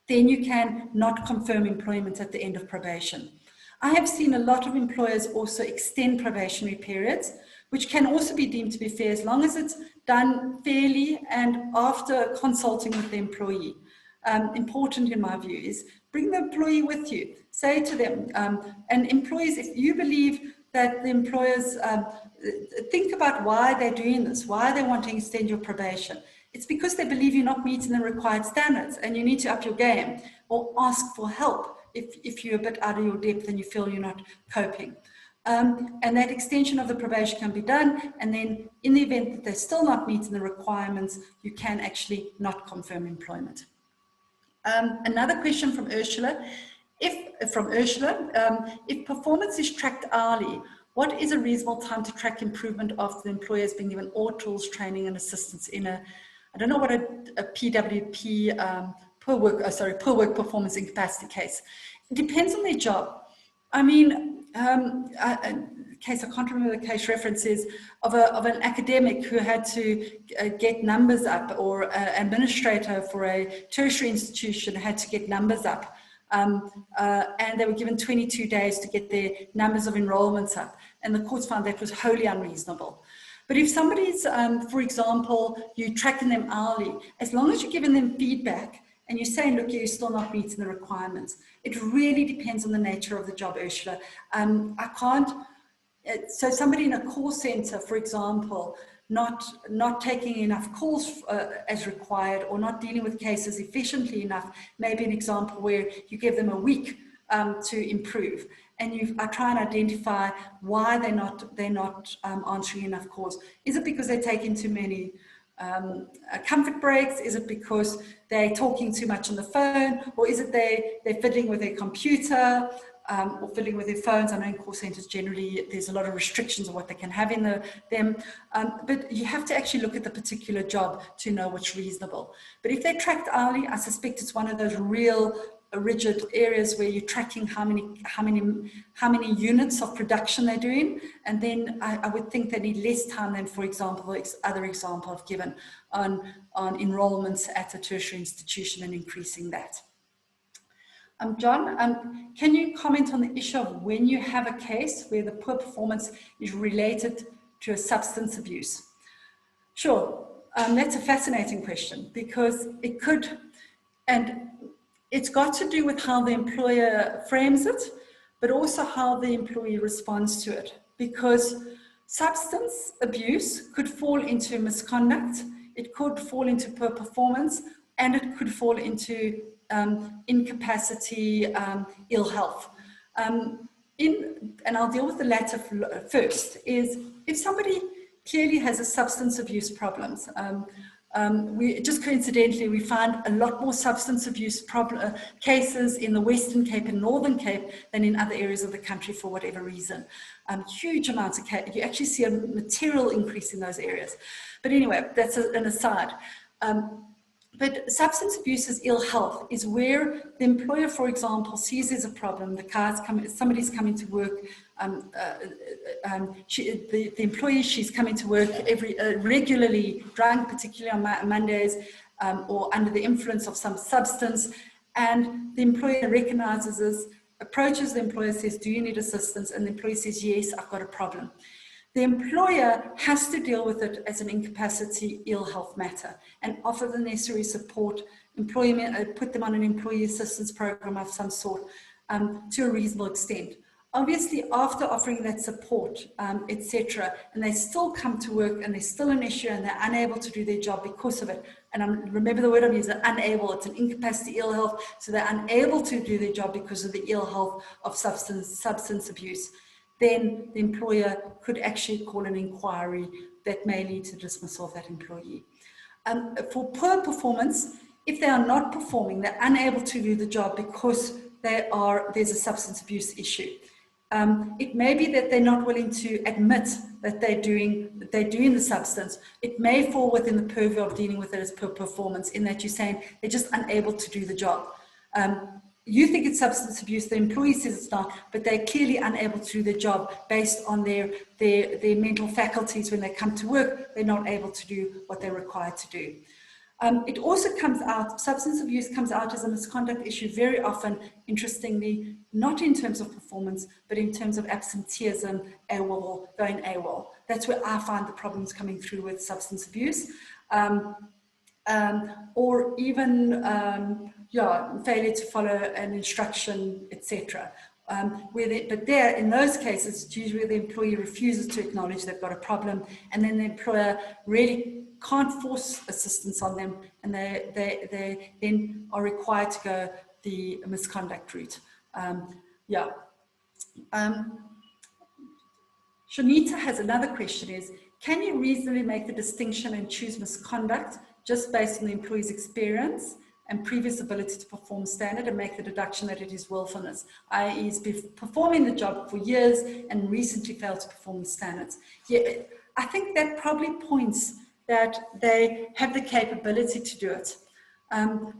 [SPEAKER 1] then you can not confirm employment at the end of probation. I have seen a lot of employers also extend probationary periods, which can also be deemed to be fair as long as it's done fairly and after consulting with the employee. Important in my view is bring the employee with you. Say to them, and employees, if you believe that the employers think about why they're doing this, why they want to extend your probation. It's because they believe you're not meeting the required standards and you need to up your game or ask for help if you're a bit out of your depth and you feel you're not coping. And that extension of the probation can be done, and then in the event that they're still not meeting the requirements, you can actually not confirm employment. Another question from Ursula. If performance is tracked hourly, what is a reasonable time to track improvement after the employer has been given all tools, training and assistance in I don't know what a PWP, poor work performance incapacity case. It depends on their job. I mean, case, I can't remember the case references of an academic who had to get numbers up, or an administrator for a tertiary institution had to get numbers up. And they were given 22 days to get their numbers of enrollments up. and the courts found that was wholly unreasonable. But if somebody's, for example, you're tracking them hourly, as long as you're giving them feedback and you're saying, look, you're still not meeting the requirements, it really depends on the nature of the job, Ursula. I can't, so somebody in a call center, for example, not taking enough calls as required, or not dealing with cases efficiently enough, maybe an example where you give them a week to improve, and I try and identify why they're not answering enough calls. Is it because they're taking too many comfort breaks? Is it because they're talking too much on the phone? Or is it they're fiddling with their computer or fiddling with their phones? I know in call centers generally there's a lot of restrictions on what they can have in them, but you have to actually look at the particular job to know what's reasonable. But if they're tracked hourly, I suspect it's one of those real rigid areas where you're tracking how many units of production they're doing, and then I would think they need less time than, for example, the other example I've given on enrollments at a tertiary institution and increasing that. John, can you comment on the issue of when you have a case where the poor performance is related to a substance abuse? Sure, that's a fascinating question, because it could, and it's got to do with how the employer frames it, but also how the employee responds to it. Because substance abuse could fall into misconduct, it could fall into poor performance, and it could fall into incapacity, ill health. And I'll deal with the latter first, is if somebody clearly has a substance abuse problems, we just coincidentally, we find a lot more substance abuse cases in the Western Cape and Northern Cape than in other areas of the country for whatever reason. Huge amounts of cases. You actually see a material increase in those areas. But anyway, that's an aside. But substance abuse is ill health, is where the employer, for example, sees there's a problem, somebody's coming to work, the employee, she's coming to work regularly, drunk, particularly on Mondays, or under the influence of some substance, and the employer recognizes this, approaches the employer, says, do you need assistance? And the employee says, yes, I've got a problem. The employer has to deal with it as an incapacity, ill health matter and offer the necessary support, put them on an employee assistance program of some sort to a reasonable extent. Obviously, after offering that support, etc., and they still come to work and there's still an issue and they're unable to do their job because of it, and remember the word I'm using, unable, it's an incapacity, ill health, so they're unable to do their job because of the ill health of substance abuse, then the employer could actually call an inquiry that may lead to dismissal of that employee. For poor performance, if they are not performing, they're unable to do the job because there's a substance abuse issue. It may be that they're not willing to admit that they're doing the substance. It may fall within the purview of dealing with it as poor performance, in that you're saying they're just unable to do the job. You think it's substance abuse, the employee says it's not, but they're clearly unable to do their job based on their mental faculties. When they come to work, they're not able to do what they're required to do. It also comes out, substance abuse comes out as a misconduct issue very often, interestingly, not in terms of performance, but in terms of absenteeism, AWOL, going AWOL. That's where I find the problems coming through with substance abuse. Or even failure to follow an instruction, etc. But there, in those cases, it's usually the employee refuses to acknowledge they've got a problem, and then the employer really can't force assistance on them, and they then are required to go the misconduct route. Shanita has another question, is, can you reasonably make the distinction and choose misconduct just based on the employee's experience and previous ability to perform standard, and make the deduction that it is willfulness, i.e. is performing the job for years and recently failed to perform the standards? Yeah, I think that probably points that they have the capability to do it.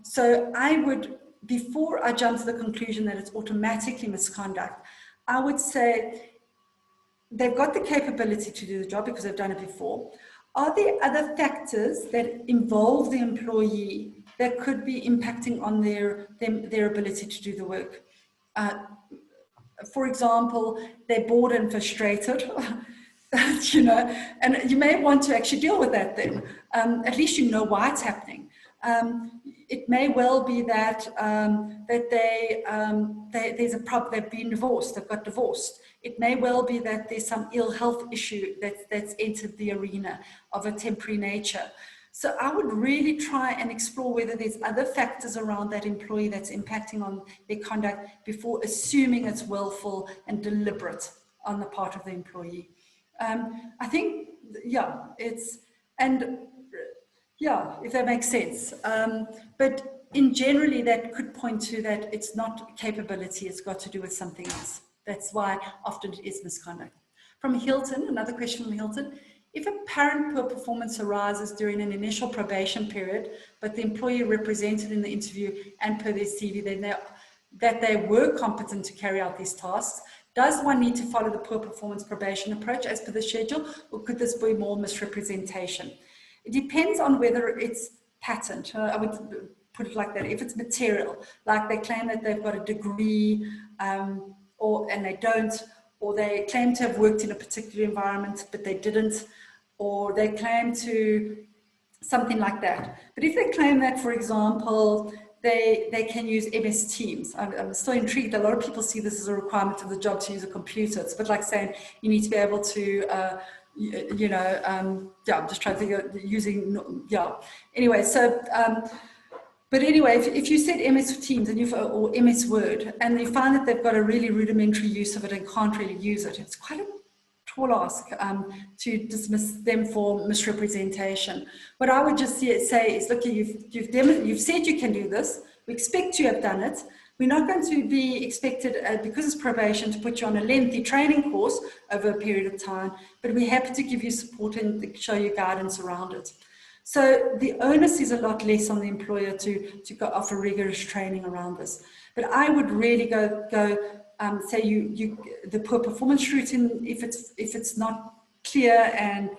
[SPEAKER 1] So I would, before I jump to the conclusion that it's automatically misconduct, I would say they've got the capability to do the job because they've done it before. Are there other factors that involve the employee that could be impacting on their ability to do the work? for example, they're bored and frustrated, you know, and you may want to actually deal with that then. At least you know why it's happening. It may well be that there's a problem, they've been divorced, they've got divorced. It may well be that there's some ill health issue that's entered the arena of a temporary nature. So I would really try and explore whether there's other factors around that employee that's impacting on their conduct before assuming it's willful and deliberate on the part of the employee. I think, yeah, if that makes sense. But in generally, that could point to that it's not capability, it's got to do with something else. That's why often it is misconduct. From Hilton, another question from Hilton. If apparent poor performance arises during an initial probation period, but the employee represented in the interview and per their CV that they were competent to carry out these tasks, does one need to follow the poor performance probation approach as per the schedule, or could this be more misrepresentation? It depends on whether it's patent. I would put it like that. If it's material, like they claim that they've got a degree and they don't, or they claim to have worked in a particular environment, but they didn't, or they claim to something like that. But if they claim that, for example, they can use MS Teams. I'm still intrigued. A lot of people see this as a requirement of the job to use a computer. It's a bit like saying you need to be able to, I'm just trying to think of using, Anyway, so, but anyway, if you said MS Teams or MS Word, and you find that they've got a really rudimentary use of it and can't really use it, it's quite a tall ask to dismiss them for misrepresentation. What I would just say is, look, you've said you can do this. We expect you have done it. We're not going to be expected, because it's probation, to put you on a lengthy training course over a period of time, but we're happy to give you support and show you guidance around it. So the onus is a lot less on the employer to go offer rigorous training around this. But I would really go say the poor performance routine, if it's not clear and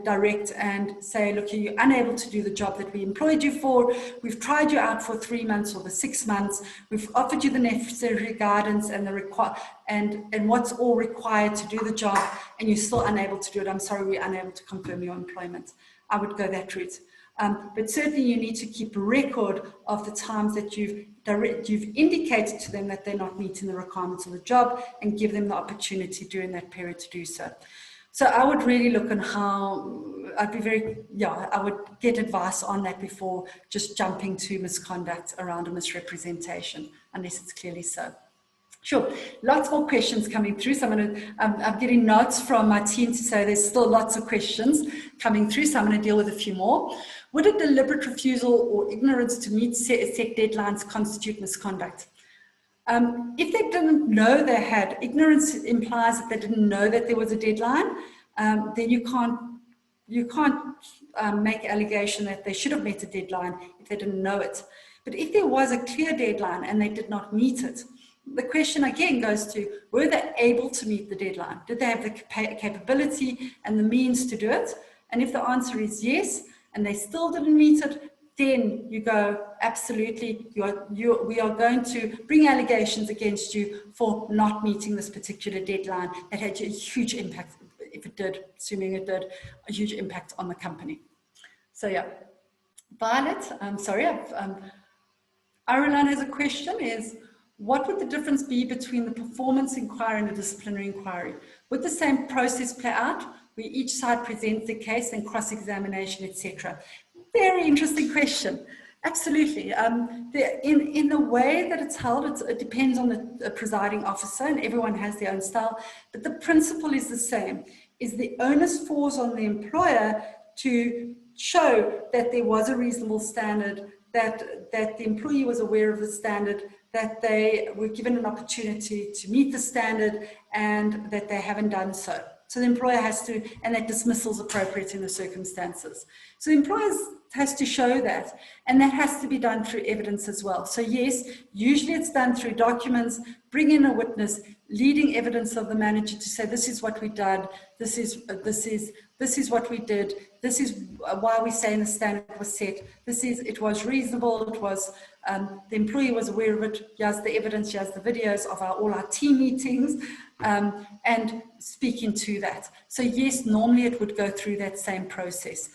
[SPEAKER 1] direct, and say, look, you're unable to do the job that we employed you for. We've tried you out for 3 months or the 6 months. We've offered you the necessary guidance and and what's all required to do the job, and you're still unable to do it. I'm sorry, we're unable to confirm your employment. I would go that route. But certainly you need to keep a record of the times that you've indicated to them that they're not meeting the requirements of the job, and give them the opportunity during that period to do so. So I would really look on how, I would get advice on that before just jumping to misconduct around a misrepresentation, unless it's clearly so. Sure, lots more questions coming through. So I'm getting notes from my team to say there's still lots of questions coming through, so I'm going to deal with a few more. Would a deliberate refusal or ignorance to meet set deadlines constitute misconduct? If they didn't know they had, ignorance implies that they didn't know that there was a deadline, then you can't make allegation that they should have met a deadline if they didn't know it. But if there was a clear deadline and they did not meet it, the question again goes to, were they able to meet the deadline? Did they have the capability and the means to do it? And if the answer is yes, and they still didn't meet it, then you go, absolutely, we are going to bring allegations against you for not meeting this particular deadline that had a huge impact, if it did, assuming it did, a huge impact on the company. So yeah, Violet, I'm sorry, Ireland has a question, is what would the difference be between the performance inquiry and the disciplinary inquiry? Would the same process play out, where each side presents the case and cross-examination, etc.? Very interesting question. Absolutely. In the way that it's held, it depends on the presiding officer, and everyone has their own style, but the principle is the same. Is the onus falls on the employer to show that there was a reasonable standard, that the employee was aware of the standard, that they were given an opportunity to meet the standard, and that they haven't done so. So the employer has to, and that dismissal is appropriate in the circumstances. So the employer has to show that, and that has to be done through evidence as well. So yes, usually it's done through documents, bring in a witness, leading evidence of the manager to say, this is what we've done, this is this is what we did, this is why we say the standard was set, it was reasonable, it was, the employee was aware of it, here's the evidence, here's the videos of all our team meetings, and speaking to that. So yes, normally it would go through that same process.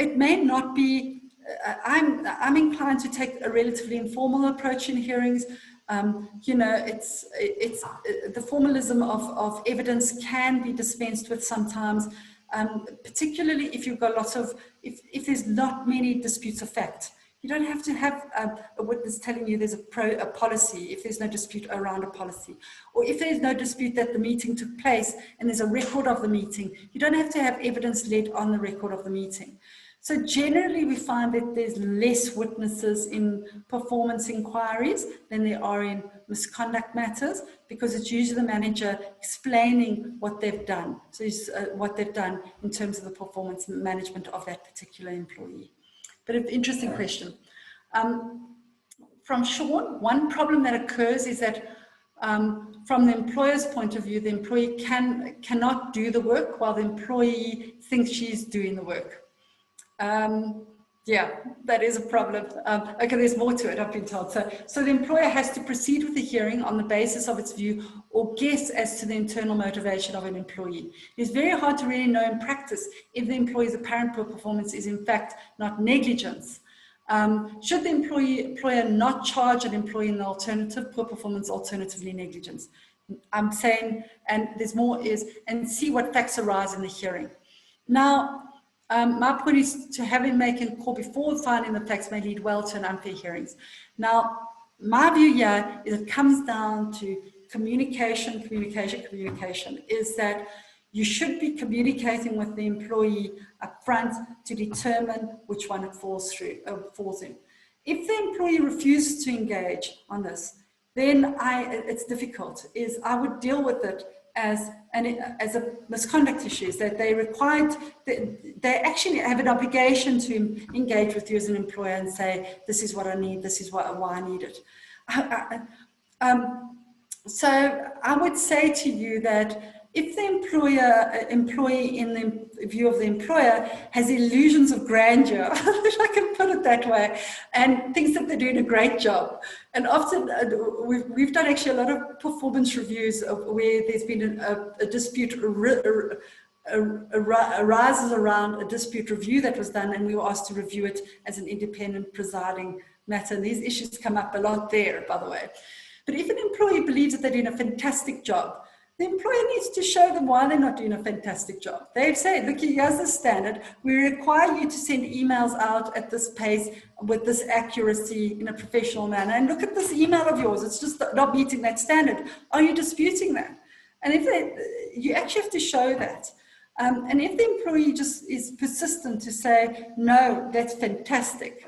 [SPEAKER 1] It may not be, I'm inclined to take a relatively informal approach in hearings. You know, it's the formalism of evidence can be dispensed with sometimes, particularly if you've got lots of, if there's not many disputes of fact. You don't have to have a witness telling you there's a policy if there's no dispute around a policy. Or if there's no dispute that the meeting took place and there's a record of the meeting, you don't have to have evidence led on the record of the meeting. So generally we find that there's less witnesses in performance inquiries than there are in misconduct matters, because it's usually the manager explaining what they've done. So what they've done in terms of the performance management of that particular employee. But an interesting question. From Sean, one problem that occurs is that from the employer's point of view, the employee cannot do the work while the employee thinks she's doing the work. Yeah, that is a problem. Okay, there's more to it, I've been told. So the employer has to proceed with the hearing on the basis of its view or guess as to the internal motivation of an employee. It's very hard to really know in practice if the employee's apparent poor performance is in fact not negligence. Should the employer not charge an employee in the alternative, poor performance, alternatively negligence? I'm saying, and there's more is, and see what facts arise in the hearing. Now, my point is to have him make a call before finding the facts may lead well to an unfair hearings. Now, my view here is it comes down to communication, is that you should be communicating with the employee up front to determine which one it falls in. If the employee refuses to engage on this, then it's difficult. I would deal with it as a misconduct issue, is that they actually have an obligation to engage with you as an employer and say, this is what I need, this is why I need it. So I would say to you that if the employee in the view of the employer has illusions of grandeur, if I can put it that way, and thinks that they're doing a great job, and often we've done actually a lot of performance reviews where there's been a dispute arises around a dispute review that was done, and we were asked to review it as an independent presiding matter. And these issues come up a lot there, by the way. But if an employee believes that they're doing a fantastic job, the employer needs to show them why they're not doing a fantastic job. They say, look, here's the standard. We require you to send emails out at this pace with this accuracy in a professional manner. And look at this email of yours. It's just not meeting that standard. Are you disputing that? And you actually have to show that. And if the employee just is persistent to say, no, that's fantastic.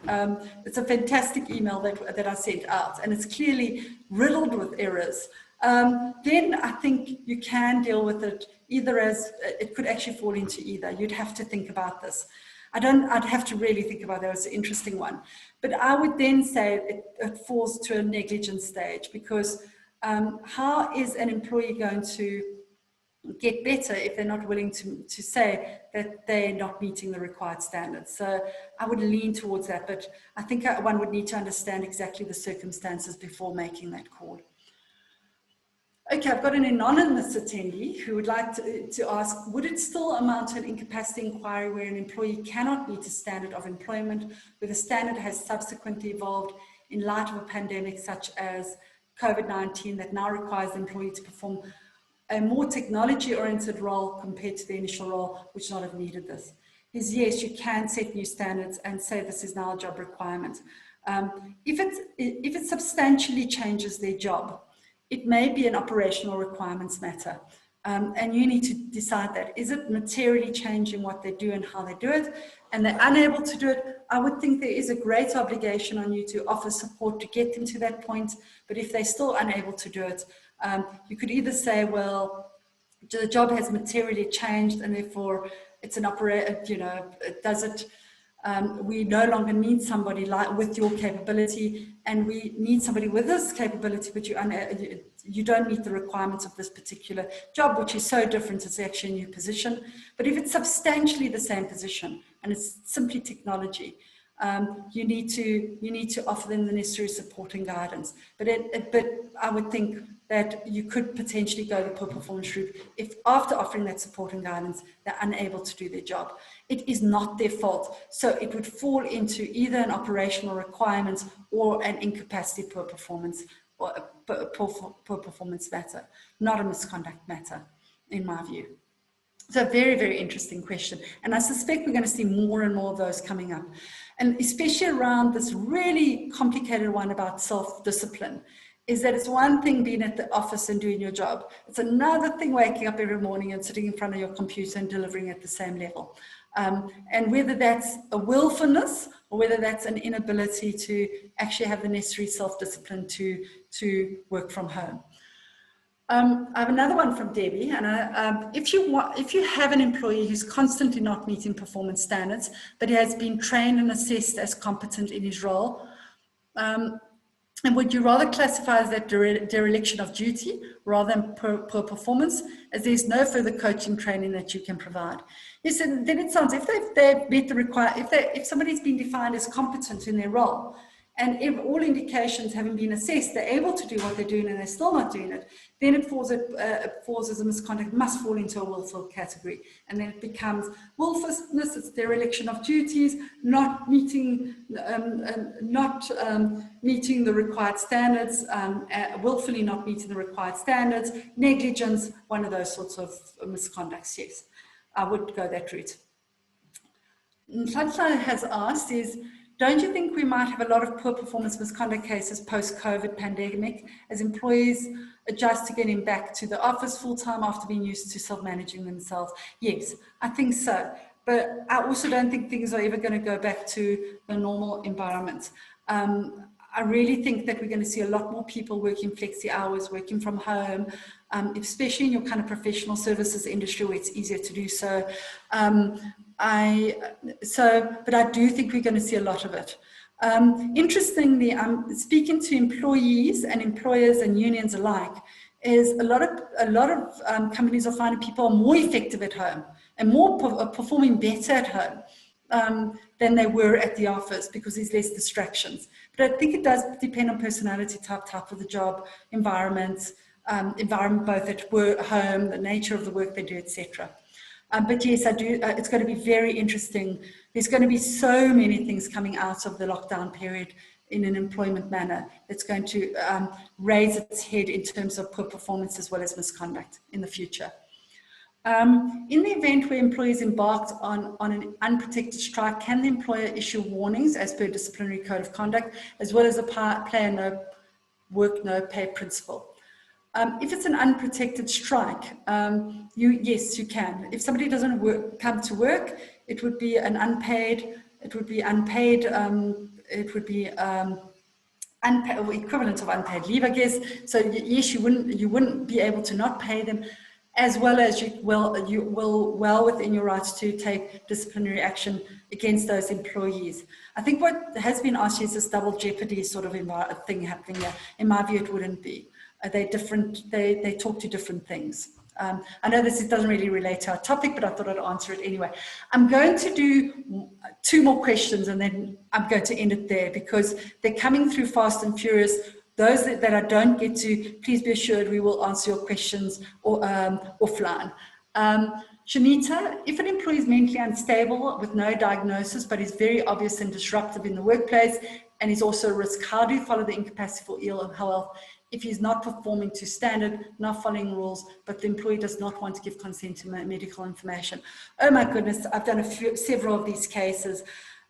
[SPEAKER 1] It's a fantastic email that I sent out, and it's clearly riddled with errors. Then I think you can deal with it either as, it could actually fall into either. You'd have to think about this. I'd have to really think about that. It's an interesting one. But I would then say it falls to a negligence stage, because how is an employee going to get better if they're not willing to say that they're not meeting the required standards? So I would lean towards that, but I think one would need to understand exactly the circumstances before making that call. Okay, I've got an anonymous attendee who would like to ask, would it still amount to an incapacity inquiry where an employee cannot meet a standard of employment, where the standard has subsequently evolved in light of a pandemic such as COVID-19 that now requires the employee to perform a more technology-oriented role compared to the initial role, which not have needed this? Is yes, you can set new standards and say this is now a job requirement. If it substantially changes their job, it may be an operational requirements matter. And you need to decide that. Is it materially changing what they do and how they do it? And they're unable to do it, I would think there is a great obligation on you to offer support to get them to that point. But if they're still unable to do it, you could either say, well, the job has materially changed and therefore it's an does it We no longer need somebody with your capability, and we need somebody with this capability, but you don't meet the requirements of this particular job, which is so different. It's actually a new position. But if it's substantially the same position and it's simply technology, you need to offer them the necessary support and guidance. But I would think that you could potentially go the poor performance route if after offering that support and guidance, they're unable to do their job. It is not their fault. So it would fall into either an operational requirement or an incapacity poor performance or a poor performance matter, not a misconduct matter, in my view. So a very, very interesting question. And I suspect we're going to see more and more of those coming up. And especially around this really complicated one about self-discipline, is that it's one thing being at the office and doing your job. It's another thing waking up every morning and sitting in front of your computer and delivering at the same level. And whether that's a willfulness or whether that's an inability to actually have the necessary self-discipline to work from home. I have another one from Debbie, and if you have an employee who's constantly not meeting performance standards, but he has been trained and assessed as competent in his role, and would you rather classify as that dereliction of duty rather than poor performance, as there's no further coaching training that you can provide? Yes, and then it sounds, if they've met the if somebody's been defined as competent in their role, and if all indications having been assessed, they're able to do what they're doing and they're still not doing it, then it falls as a misconduct, must fall into a willful category. And then it becomes willfulness, it's dereliction of duties, not meeting meeting the required standards, willfully not meeting the required standards, negligence, one of those sorts of misconducts, yes. I would go that route. Nhlanhla has asked don't you think we might have a lot of poor performance misconduct cases post-COVID pandemic as employees adjust to getting back to the office full-time after being used to self-managing themselves? Yes, I think so. But I also don't think things are ever going to go back to the normal environment. I really think that we're going to see a lot more people working flexi hours, working from home, especially in your kind of professional services industry where it's easier to do so. But I do think we're going to see a lot of it. Interestingly, I'm speaking to employees and employers and unions alike, is a lot of companies are finding people are more effective at home and more performing better at home than they were at the office because there's less distractions. But I think it does depend on personality type of the job, environment both at work, home, the nature of the work they do, etc. But yes, I do. It's going to be very interesting. There's going to be so many things coming out of the lockdown period in an employment manner that's going to raise its head in terms of poor performance as well as misconduct in the future. In the event where employees embarked on an unprotected strike, can the employer issue warnings as per disciplinary code of conduct, as well as a pay no work, no pay principle? If it's an unprotected strike, yes, you can. If somebody doesn't come to work, it would be an unpaid, equivalent of unpaid leave, I guess. So yes, you wouldn't be able to not pay them, as well as you will within your rights to take disciplinary action against those employees. I think what has been asked is this double jeopardy sort of thing happening there. In my view, it wouldn't be. They're different. They talk to different things. I know this doesn't really relate to our topic, but I thought I'd answer it anyway. I'm going to do 2 more questions and then I'm going to end it there because they're coming through fast and furious. Those that I don't get to, please be assured we will answer your questions offline. Shanita, if an employee is mentally unstable with no diagnosis but is very obvious and disruptive in the workplace and is also a risk, how do you follow the incapacity for ill health if he's not performing to standard, not following rules, but the employee does not want to give consent to medical information? Oh my goodness, I've done several of these cases,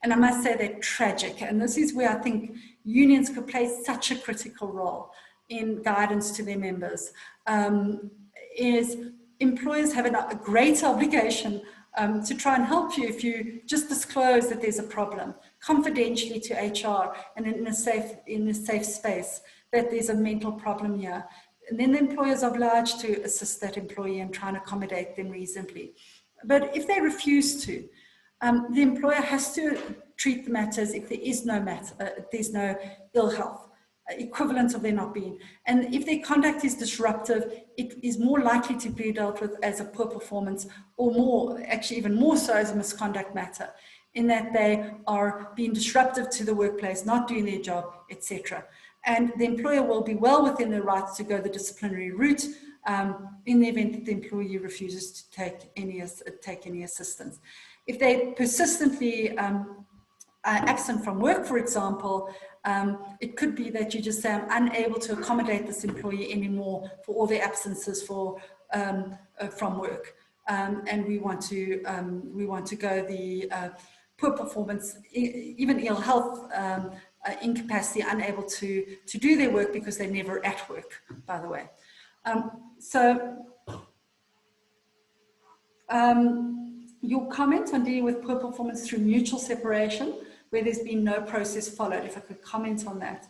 [SPEAKER 1] and I must say they're tragic. And this is where I think unions could play such a critical role in guidance to their members. Is employers have a great obligation to try and help you if you just disclose that there's a problem, confidentially to HR and in a safe space, that there's a mental problem here. And then the employer is obliged to assist that employee and try and accommodate them reasonably. But if they refuse to, The employer has to treat the matter as if there is no matter, there's no ill health, equivalent of there not being. And if their conduct is disruptive, it is more likely to be dealt with as a poor performance, or more, actually even more so, as a misconduct matter, in that they are being disruptive to the workplace, not doing their job, etc. And the employer will be well within their rights to go the disciplinary route in the event that the employee refuses to take any assistance. If they persistently absent from work, for example, it could be that you just say, I'm unable to accommodate this employee anymore for all their absences from work, and we want to go the poor performance, even ill health, incapacity, unable to do their work because they're never at work, by the way. Your comment on dealing with poor performance through mutual separation, where there's been no process followed, if I could comment on that.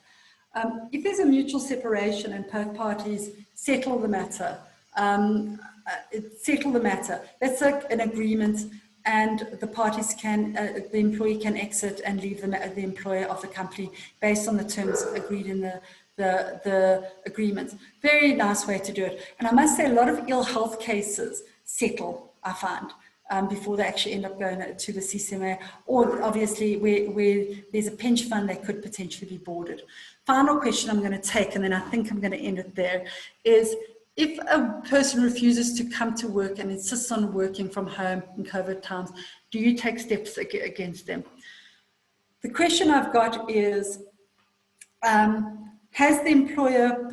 [SPEAKER 1] If there's a mutual separation and both parties settle the matter, that's like an agreement, and the parties can, the employee can exit and leave the employer of the company based on the terms agreed in the agreement. Very nice way to do it. And I must say, a lot of ill health cases settle, I find, before they actually end up going to the CCMA, or obviously where there's a pension fund that could potentially be boarded. Final question I'm going to take, and then I think I'm going to end it there, is if a person refuses to come to work and insists on working from home in COVID times, do you take steps against them? The question I've got is, has the employer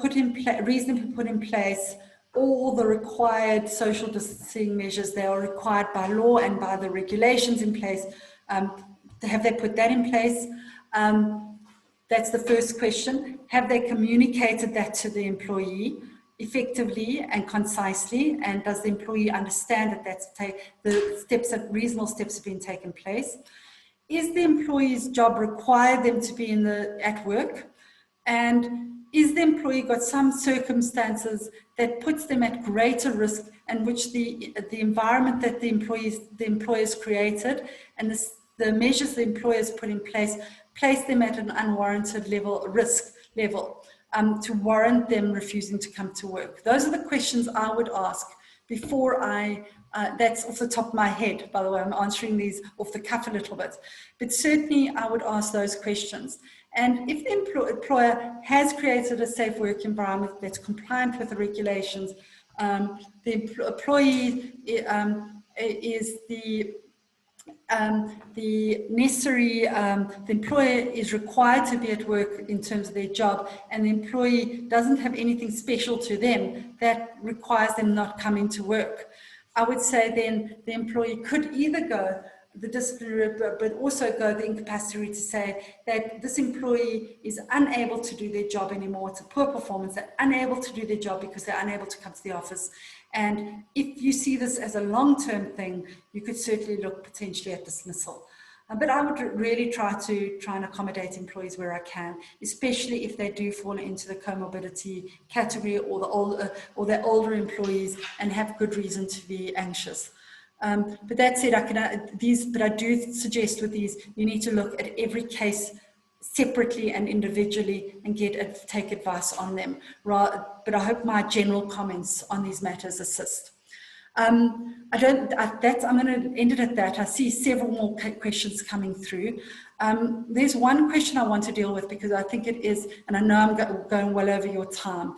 [SPEAKER 1] reasonably put in place all the required social distancing measures that are required by law and by the regulations in place? Have they put that in place? That's the first question. Have they communicated that to the employee effectively and concisely? And does the employee understand that reasonable steps have been taken place? Is the employee's job require them to be at work? And is the employee got some circumstances that puts them at greater risk, and which the environment that the employers created and the measures the employers put in place them at an unwarranted risk level to warrant them refusing to come to work? Those are the questions I would ask before that's off the top of my head, by the way. I'm answering these off the cuff a little bit, but certainly I would ask those questions. And if the employer has created a safe work environment that's compliant with the regulations, the employee is the necessary, the employer is required to be at work in terms of their job, and the employee doesn't have anything special to them that requires them not coming to work, I would say then the employee could either go the disciplinary, but also go the incapacity to say that this employee is unable to do their job anymore. It's a poor performance. They're unable to do their job because they're unable to come to the office. And if you see this as a long-term thing, you could certainly look potentially at dismissal. But I would really try and accommodate employees where I can, especially if they do fall into the comorbidity category or they're older employees and have good reason to be anxious. But that said, I do suggest with these, you need to look at every case separately and individually and take advice on them. But I hope my general comments on these matters assist. I'm going to end it at that. I see several more questions coming through. There's one question I want to deal with because I think it is, and I know I'm going well over your time.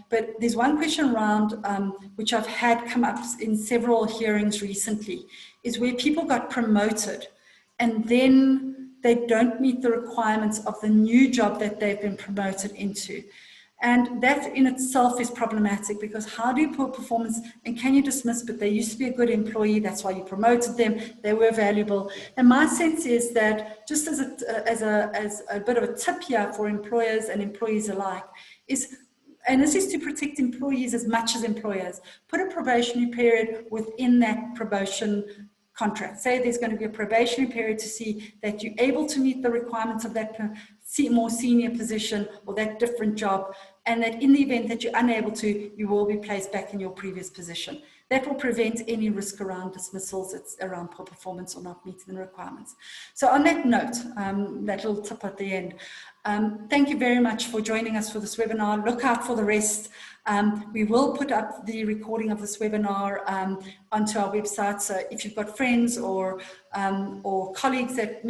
[SPEAKER 1] But there's one question around, which I've had come up in several hearings recently, is where people got promoted and then they don't meet the requirements of the new job that they've been promoted into. And that in itself is problematic, because how do you put performance, and can you dismiss, but they used to be a good employee, that's why you promoted them, they were valuable. And my sense is that, just as a bit of a tip here for employers and employees alike, is, and this is to protect employees as much as employers, put a probationary period within that probation contract. Say there's going to be a probationary period to see that you're able to meet the requirements of that more senior position or that different job, and that in the event that you're unable to, you will be placed back in your previous position. That will prevent any risk around dismissals. It's around poor performance or not meeting the requirements. So on that note, that little tip at the end, thank you very much for joining us for this webinar. Look out for the rest. We will put up the recording of this webinar onto our website. So if you've got friends or colleagues that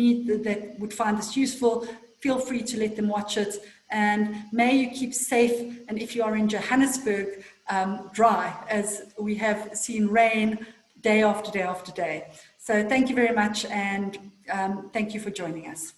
[SPEAKER 1] would find this useful, feel free to let them watch it. And may you keep safe. And if you are in Johannesburg, dry, as we have seen rain day after day after day. So thank you very much, and thank you for joining us.